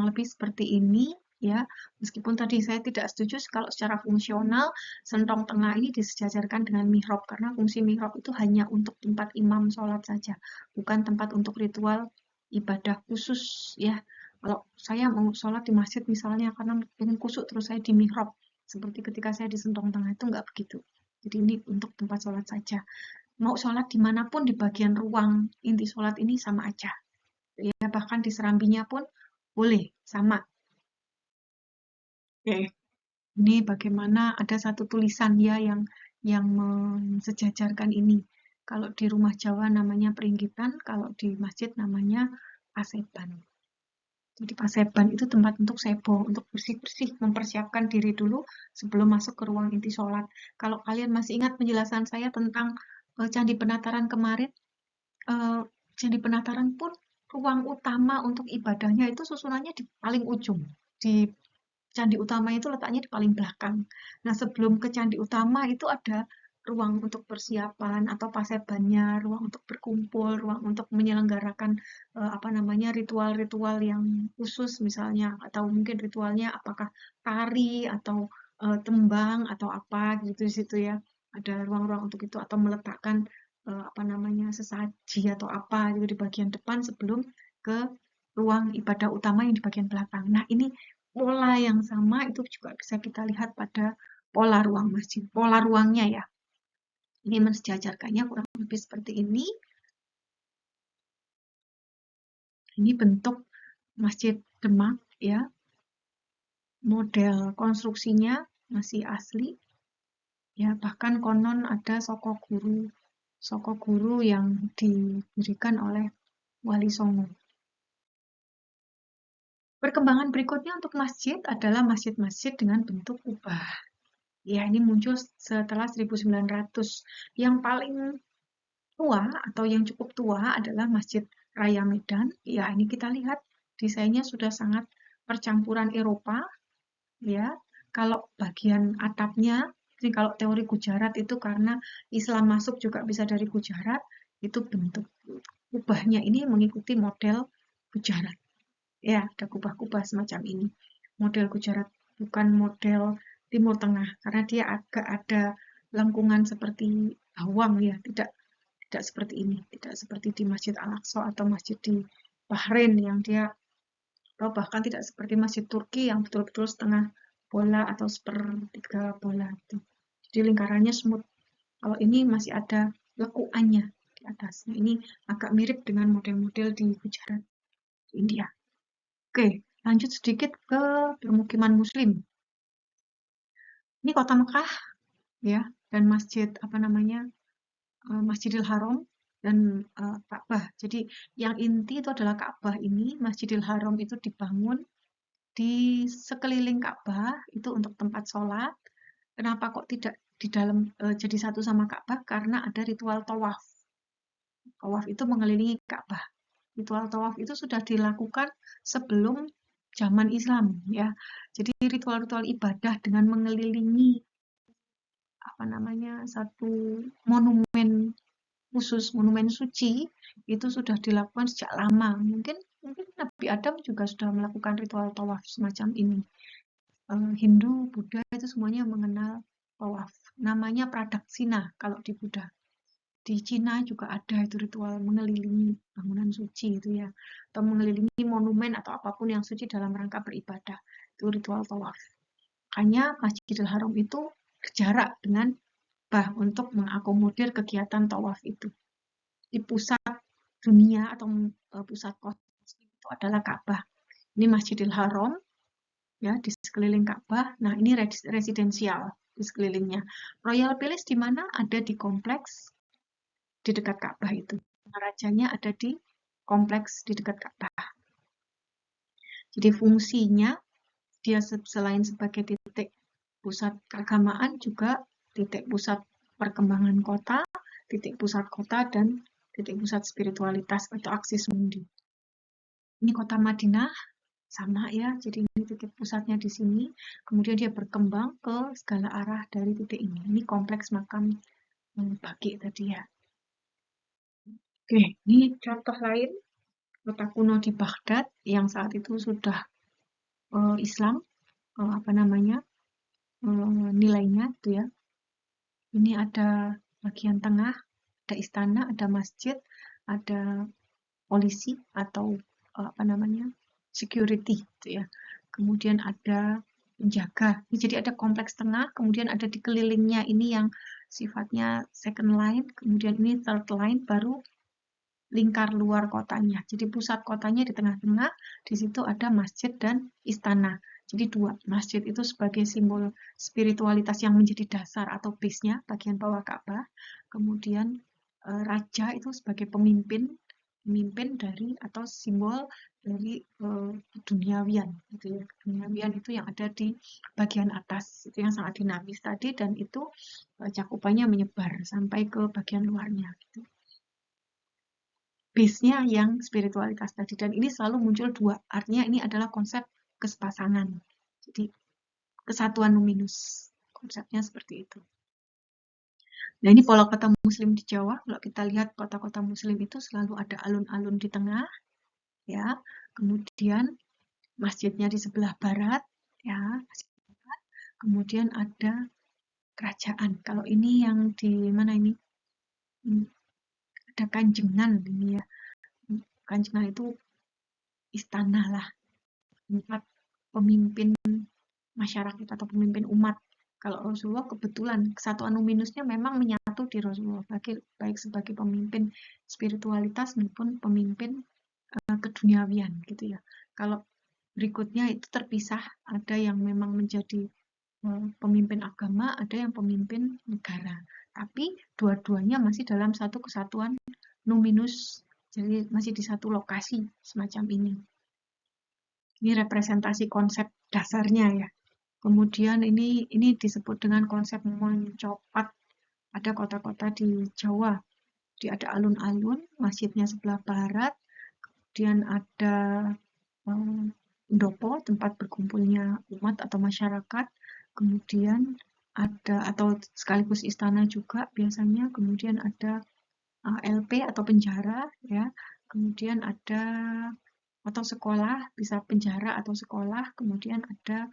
lebih seperti ini ya. Meskipun tadi saya tidak setuju kalau secara fungsional sentong tengah ini disejajarkan dengan mihrab, karena fungsi mihrab itu hanya untuk tempat imam sholat saja, bukan tempat untuk ritual ibadah khusus ya. Kalau saya mau sholat di masjid misalnya karena ingin khusyuk terus saya di mihrab, seperti ketika saya di sentong tengah itu nggak begitu. Jadi ini untuk tempat sholat saja. Mau sholat dimanapun di bagian ruang inti sholat ini sama aja ya, bahkan di serambinya pun boleh sama. Oke, ini bagaimana ada satu tulisan ya yang mensejajarkan ini. Kalau di rumah Jawa namanya peringgitan, kalau di masjid namanya paseban. Jadi paseban itu tempat untuk sebo, untuk bersih-bersih, mempersiapkan diri dulu sebelum masuk ke ruang inti sholat. Kalau kalian masih ingat penjelasan saya tentang Candi Penataran kemarin, Candi Penataran pun ruang utama untuk ibadahnya itu susunannya di paling ujung. Di candi utama itu letaknya di paling belakang. Nah, sebelum ke candi utama itu ada ruang untuk persiapan atau pasebannya, ruang untuk berkumpul, ruang untuk menyelenggarakan apa namanya ritual-ritual yang khusus misalnya, atau mungkin ritualnya apakah tari atau tembang atau apa gitu di situ ya. Ada ruang-ruang untuk itu atau meletakkan apa namanya sesaji atau apa gitu di bagian depan sebelum ke ruang ibadah utama yang di bagian belakang. Nah, ini pola yang sama itu juga bisa kita lihat pada pola ruang masjid. Pola ruangnya ya. Ini mensejajarkannya kurang lebih seperti ini. Ini bentuk Masjid Demak ya. Model konstruksinya masih asli. Ya, bahkan konon ada Soko Guru yang didirikan oleh Wali Songo. Perkembangan berikutnya untuk masjid adalah masjid-masjid dengan bentuk kubah. Ya, ini muncul setelah 1900. Yang paling tua atau yang cukup tua adalah Masjid Raya Medan. Ya, ini kita lihat desainnya sudah sangat percampuran Eropa. Ya, kalau bagian atapnya, jadi kalau teori Gujarat itu karena Islam masuk juga bisa dari Gujarat, itu bentuk kubahnya ini mengikuti model Gujarat. Ya, ada kubah-kubah semacam ini. Model Gujarat, bukan model Timur Tengah, karena dia agak ada lengkungan seperti bawang ya, tidak seperti ini, tidak seperti di Masjid Al-Aqsa atau masjid di Bahrain yang dia, atau bahkan tidak seperti Masjid Turki yang betul-betul setengah bola atau sepertiga bola itu. Jadi lingkarannya smooth. Kalau ini masih ada lekuannya di atasnya. Ini agak mirip dengan model-model di Gujarat, India. Oke, lanjut sedikit ke permukiman Muslim. Ini kota Mekah, ya, dan masjid Masjidil Haram dan Ka'bah. Jadi yang inti itu adalah Ka'bah ini. Masjidil Haram itu dibangun di sekeliling Ka'bah itu untuk tempat sholat. Kenapa kok tidak di dalam jadi satu sama Ka'bah? Karena ada ritual tawaf. Tawaf itu mengelilingi Ka'bah. Ritual tawaf itu sudah dilakukan sebelum zaman Islam, ya. Jadi ritual-ritual ibadah dengan mengelilingi satu monumen khusus, monumen suci, itu sudah dilakukan sejak lama. Mungkin Nabi Adam juga sudah melakukan ritual tawaf semacam ini. Hindu, Buddha itu semuanya mengenal tawaf. Namanya pradaksina kalau di Buddha. Di Cina juga ada itu ritual mengelilingi bangunan suci itu ya, atau mengelilingi monumen atau apapun yang suci dalam rangka beribadah. Itu ritual tawaf. Hanya Masjidil Haram itu jarak dengan Ka'bah untuk mengakomodir kegiatan tawaf itu. Di pusat dunia atau pusat kota itu adalah Ka'bah. Ini Masjidil Haram, ya, di sekeliling Ka'bah. Nah, ini residensial di sekelilingnya. Royal Palace di mana? Ada di kompleks di dekat Ka'bah itu. Rajanya ada di kompleks di dekat Ka'bah. Jadi fungsinya dia selain sebagai titik pusat keagamaan juga titik pusat perkembangan kota, titik pusat kota, dan titik pusat spiritualitas atau aksis mundi. Ini kota Madinah, sama ya, jadi ini titik pusatnya di sini, kemudian dia berkembang ke segala arah dari titik ini. Ini kompleks makam Baqi tadi ya. Oke, ini contoh lain, kota kuno di Baghdad yang saat itu sudah Islam, nilainya itu ya. Ini ada bagian tengah, ada istana, ada masjid, ada polisi atau security gitu ya. Kemudian ada penjaga. Jadi ada kompleks tengah, kemudian ada di kelilingnya ini yang sifatnya second line, kemudian ini third line, baru lingkar luar kotanya. Jadi pusat kotanya di tengah-tengah, di situ ada masjid dan istana. Jadi dua, masjid itu sebagai simbol spiritualitas yang menjadi dasar atau base-nya, bagian bawah Ka'bah. Kemudian raja itu sebagai pemimpin dari atau simbol dari duniawian gitu ya. Duniawian itu yang ada di bagian atas, itu yang sangat dinamis tadi, dan itu cakupannya menyebar sampai ke bagian luarnya gitu. Base-nya yang spiritualitas tadi, dan ini selalu muncul dua, artinya ini adalah konsep kesepasangan, jadi kesatuan numinus, konsepnya seperti itu. Nah, ini pola kota muslim di Jawa. Kalau kita lihat kota-kota muslim itu selalu ada alun-alun di tengah, ya, kemudian masjidnya di sebelah barat, ya, kemudian ada kerajaan. Kalau ini yang di mana ini? Ada Kanjengan ini ya. Kanjengan itu istana lah, tempat pemimpin masyarakat atau pemimpin umat. Kalau Rasulullah kebetulan kesatuan numinusnya memang menyatu di Rasulullah, baik sebagai pemimpin spiritualitas maupun pemimpin keduniawian gitu ya. Kalau berikutnya itu terpisah, ada yang memang menjadi pemimpin agama, ada yang pemimpin negara. Tapi dua-duanya masih dalam satu kesatuan numinus, jadi masih di satu lokasi semacam ini. Ini representasi konsep dasarnya ya. Kemudian ini disebut dengan konsep mencopat. Ada kota-kota di Jawa, dia ada alun-alun, masjidnya sebelah barat, kemudian ada pendopo, tempat berkumpulnya umat atau masyarakat, kemudian ada, atau sekaligus istana juga biasanya, kemudian ada LP atau penjara ya, kemudian ada atau sekolah, bisa penjara atau sekolah, kemudian ada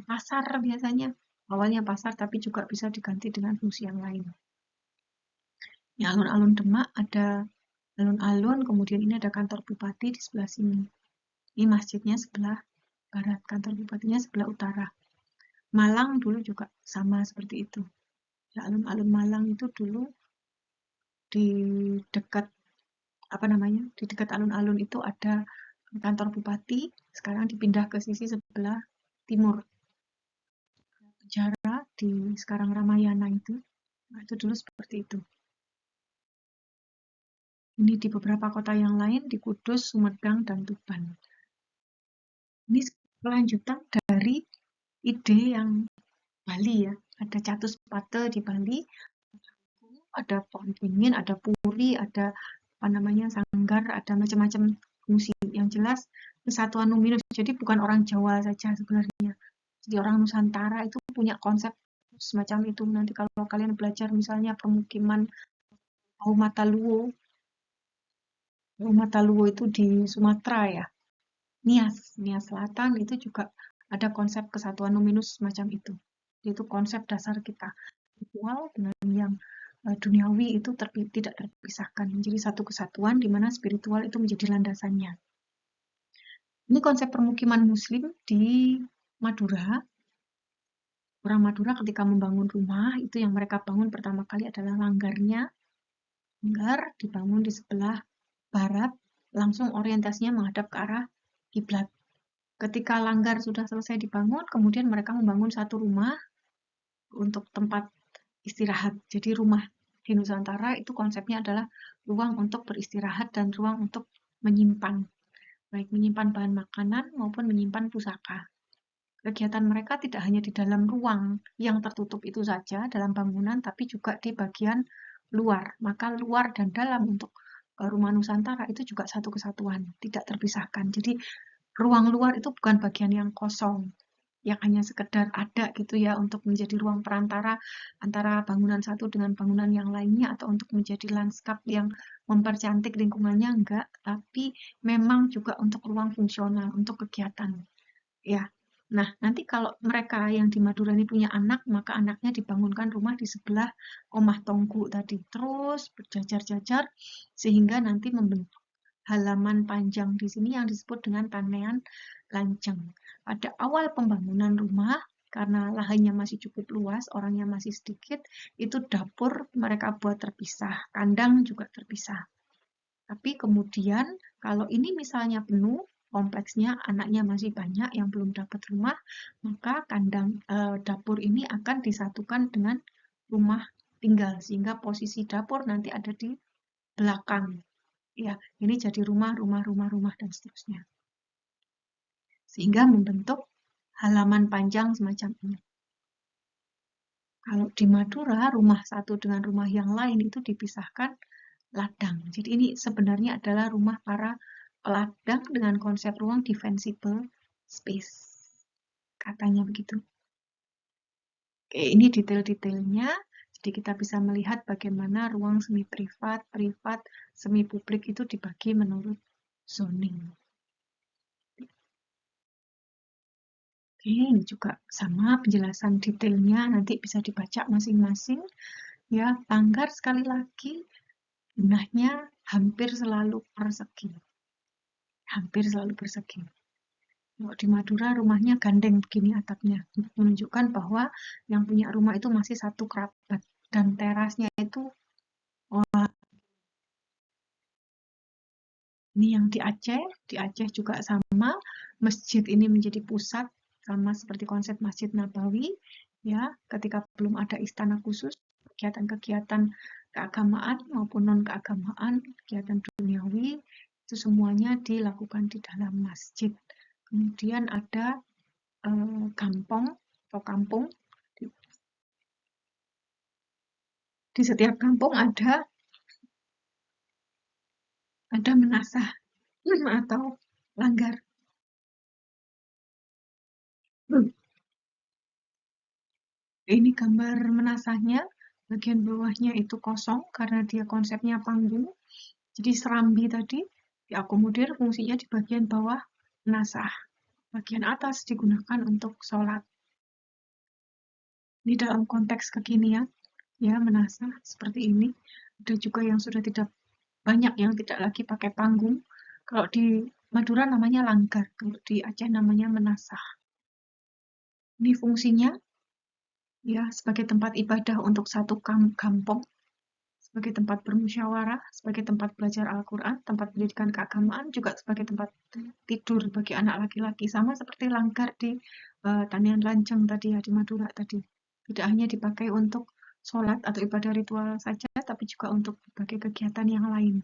pasar biasanya, awalnya pasar tapi juga bisa diganti dengan fungsi yang lain. Di alun-alun Demak ada alun-alun, kemudian ini ada kantor bupati di sebelah sini. Ini masjidnya sebelah barat, kantor bupatinya sebelah utara. Malang dulu juga sama seperti itu. Ya, alun-alun Malang itu dulu di dekat di dekat alun-alun itu ada kantor bupati, sekarang dipindah ke sisi sebelah timur. Penjara di sekarang Ramayana itu, nah, itu dulu seperti itu. Ini di beberapa kota yang lain, di Kudus, Sumedang, dan Tuban. Ini kelanjutan dari ide yang Bali ya. Ada Catuspate di Bali, ada pohon beringin, ada puri, ada sanggar, ada macam-macam fungsi. Yang jelas kesatuan numinus. Jadi bukan orang Jawa saja sebenarnya. Jadi orang Nusantara itu punya konsep semacam itu. Nanti kalau kalian belajar misalnya permukiman Haumataluo itu di Sumatera ya. Nias Selatan itu juga ada konsep kesatuan numinus semacam itu. Itu konsep dasar kita. Spiritual dengan yang duniawi itu tidak terpisahkan. Menjadi satu kesatuan di mana spiritual itu menjadi landasannya. Ini konsep permukiman muslim di Madura. Orang Madura ketika membangun rumah, itu yang mereka bangun pertama kali adalah langgarnya. Langgar dibangun di sebelah barat, langsung orientasinya menghadap ke arah kiblat. Ketika langgar sudah selesai dibangun, kemudian mereka membangun satu rumah untuk tempat istirahat. Jadi rumah di Nusantara itu konsepnya adalah ruang untuk beristirahat dan ruang untuk menyimpan. Baik menyimpan bahan makanan maupun menyimpan pusaka. Kegiatan mereka tidak hanya di dalam ruang yang tertutup itu saja dalam bangunan, tapi juga di bagian luar. Maka luar dan dalam untuk rumah Nusantara itu juga satu kesatuan, tidak terpisahkan. Jadi ruang luar itu bukan bagian yang kosong, yang hanya sekedar ada gitu ya untuk menjadi ruang perantara antara bangunan satu dengan bangunan yang lainnya atau untuk menjadi lanskap yang mempercantik lingkungannya, enggak, tapi memang juga untuk ruang fungsional, untuk kegiatan. Ya. Nah, nanti kalau mereka yang di Madura ini punya anak, maka anaknya dibangunkan rumah di sebelah Omah Tonggu tadi. Terus berjajar-jajar sehingga nanti membentuk halaman panjang di sini yang disebut dengan Tanean Lanceng. Pada awal pembangunan rumah, karena lahannya masih cukup luas, orangnya masih sedikit, itu dapur mereka buat terpisah, kandang juga terpisah. Tapi kemudian kalau ini misalnya penuh, kompleksnya anaknya masih banyak yang belum dapat rumah, maka kandang dapur ini akan disatukan dengan rumah tinggal sehingga posisi dapur nanti ada di belakang. Ya, ini jadi rumah dan seterusnya. Sehingga membentuk halaman panjang semacam ini. Kalau di Madura, rumah satu dengan rumah yang lain itu dipisahkan ladang. Jadi ini sebenarnya adalah rumah para peladang dengan konsep ruang defensible space. Katanya begitu. Oke, ini detail-detailnya. Jadi kita bisa melihat bagaimana ruang semi privat, semi publik itu dibagi menurut zoning. Oke, ini juga sama penjelasan detailnya, nanti bisa dibaca masing-masing. Ya, langgar sekali lagi, gunanya hampir selalu persegi. Hampir selalu persegi. Kalau di Madura rumahnya gandeng begini atapnya, menunjukkan bahwa yang punya rumah itu masih satu kerabat. Dan terasnya itu, wah, ini yang di Aceh juga sama. Masjid ini menjadi pusat, sama seperti konsep Masjid Nabawi. Ya, ketika belum ada istana khusus, kegiatan-kegiatan keagamaan maupun non-keagamaan, kegiatan duniawi, itu semuanya dilakukan di dalam masjid. Kemudian ada kampung atau kampung. Di setiap kampung ada menasah atau langgar. Ini gambar menasahnya, bagian bawahnya itu kosong karena dia konsepnya panggung. Jadi serambi tadi diakomodir fungsinya di bagian bawah menasah. Bagian atas digunakan untuk sholat. Ini dalam konteks kekinian, ya menasah seperti ini. Ada juga yang sudah tidak banyak yang tidak lagi pakai panggung. Kalau di Madura namanya langgar, kalau di Aceh namanya menasah. Ini fungsinya ya sebagai tempat ibadah untuk satu kampung, sebagai tempat bermusyawarah, sebagai tempat belajar Al-Quran, tempat pendidikan keagamaan, juga sebagai tempat tidur bagi anak laki-laki. Sama seperti langgar di Tanian Lanceng tadi ya, di Madura tadi. Tidak hanya dipakai untuk sholat atau ibadah ritual saja, tapi juga untuk berbagai kegiatan yang lain.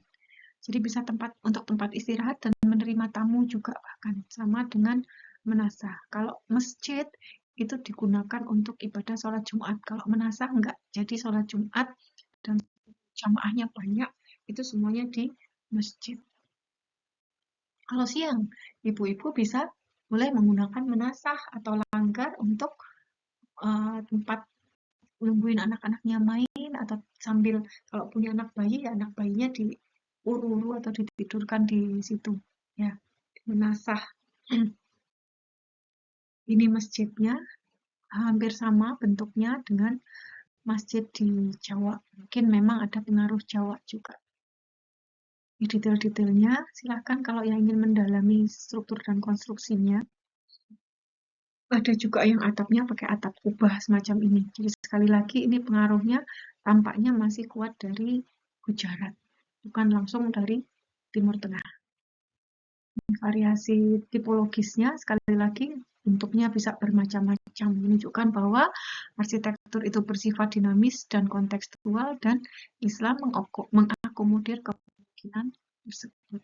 Jadi bisa untuk tempat istirahat dan menerima tamu juga bahkan. Sama dengan menasah. Kalau masjid itu digunakan untuk ibadah sholat Jumat. Kalau menasah enggak. Jadi sholat Jumat dan jamaahnya banyak, itu semuanya di masjid. Kalau siang, ibu-ibu bisa mulai menggunakan menasah atau langgar untuk tempat nungguin anak-anaknya main, atau sambil kalau punya anak bayi, ya anak bayinya diuru-uru atau ditidurkan di situ. Ya, menasah. Ini masjidnya hampir sama bentuknya dengan masjid di Jawa. Mungkin memang ada pengaruh Jawa juga. Di detail-detailnya, silahkan kalau yang ingin mendalami struktur dan konstruksinya. Ada juga yang atapnya pakai atap kubah semacam ini. Jadi sekali lagi ini pengaruhnya tampaknya masih kuat dari Gujarat, bukan langsung dari Timur Tengah. Variasi tipologisnya sekali lagi bentuknya bisa bermacam-macam, menunjukkan bahwa arsitektur itu bersifat dinamis dan kontekstual, dan Islam mengakomodir kemungkinan tersebut.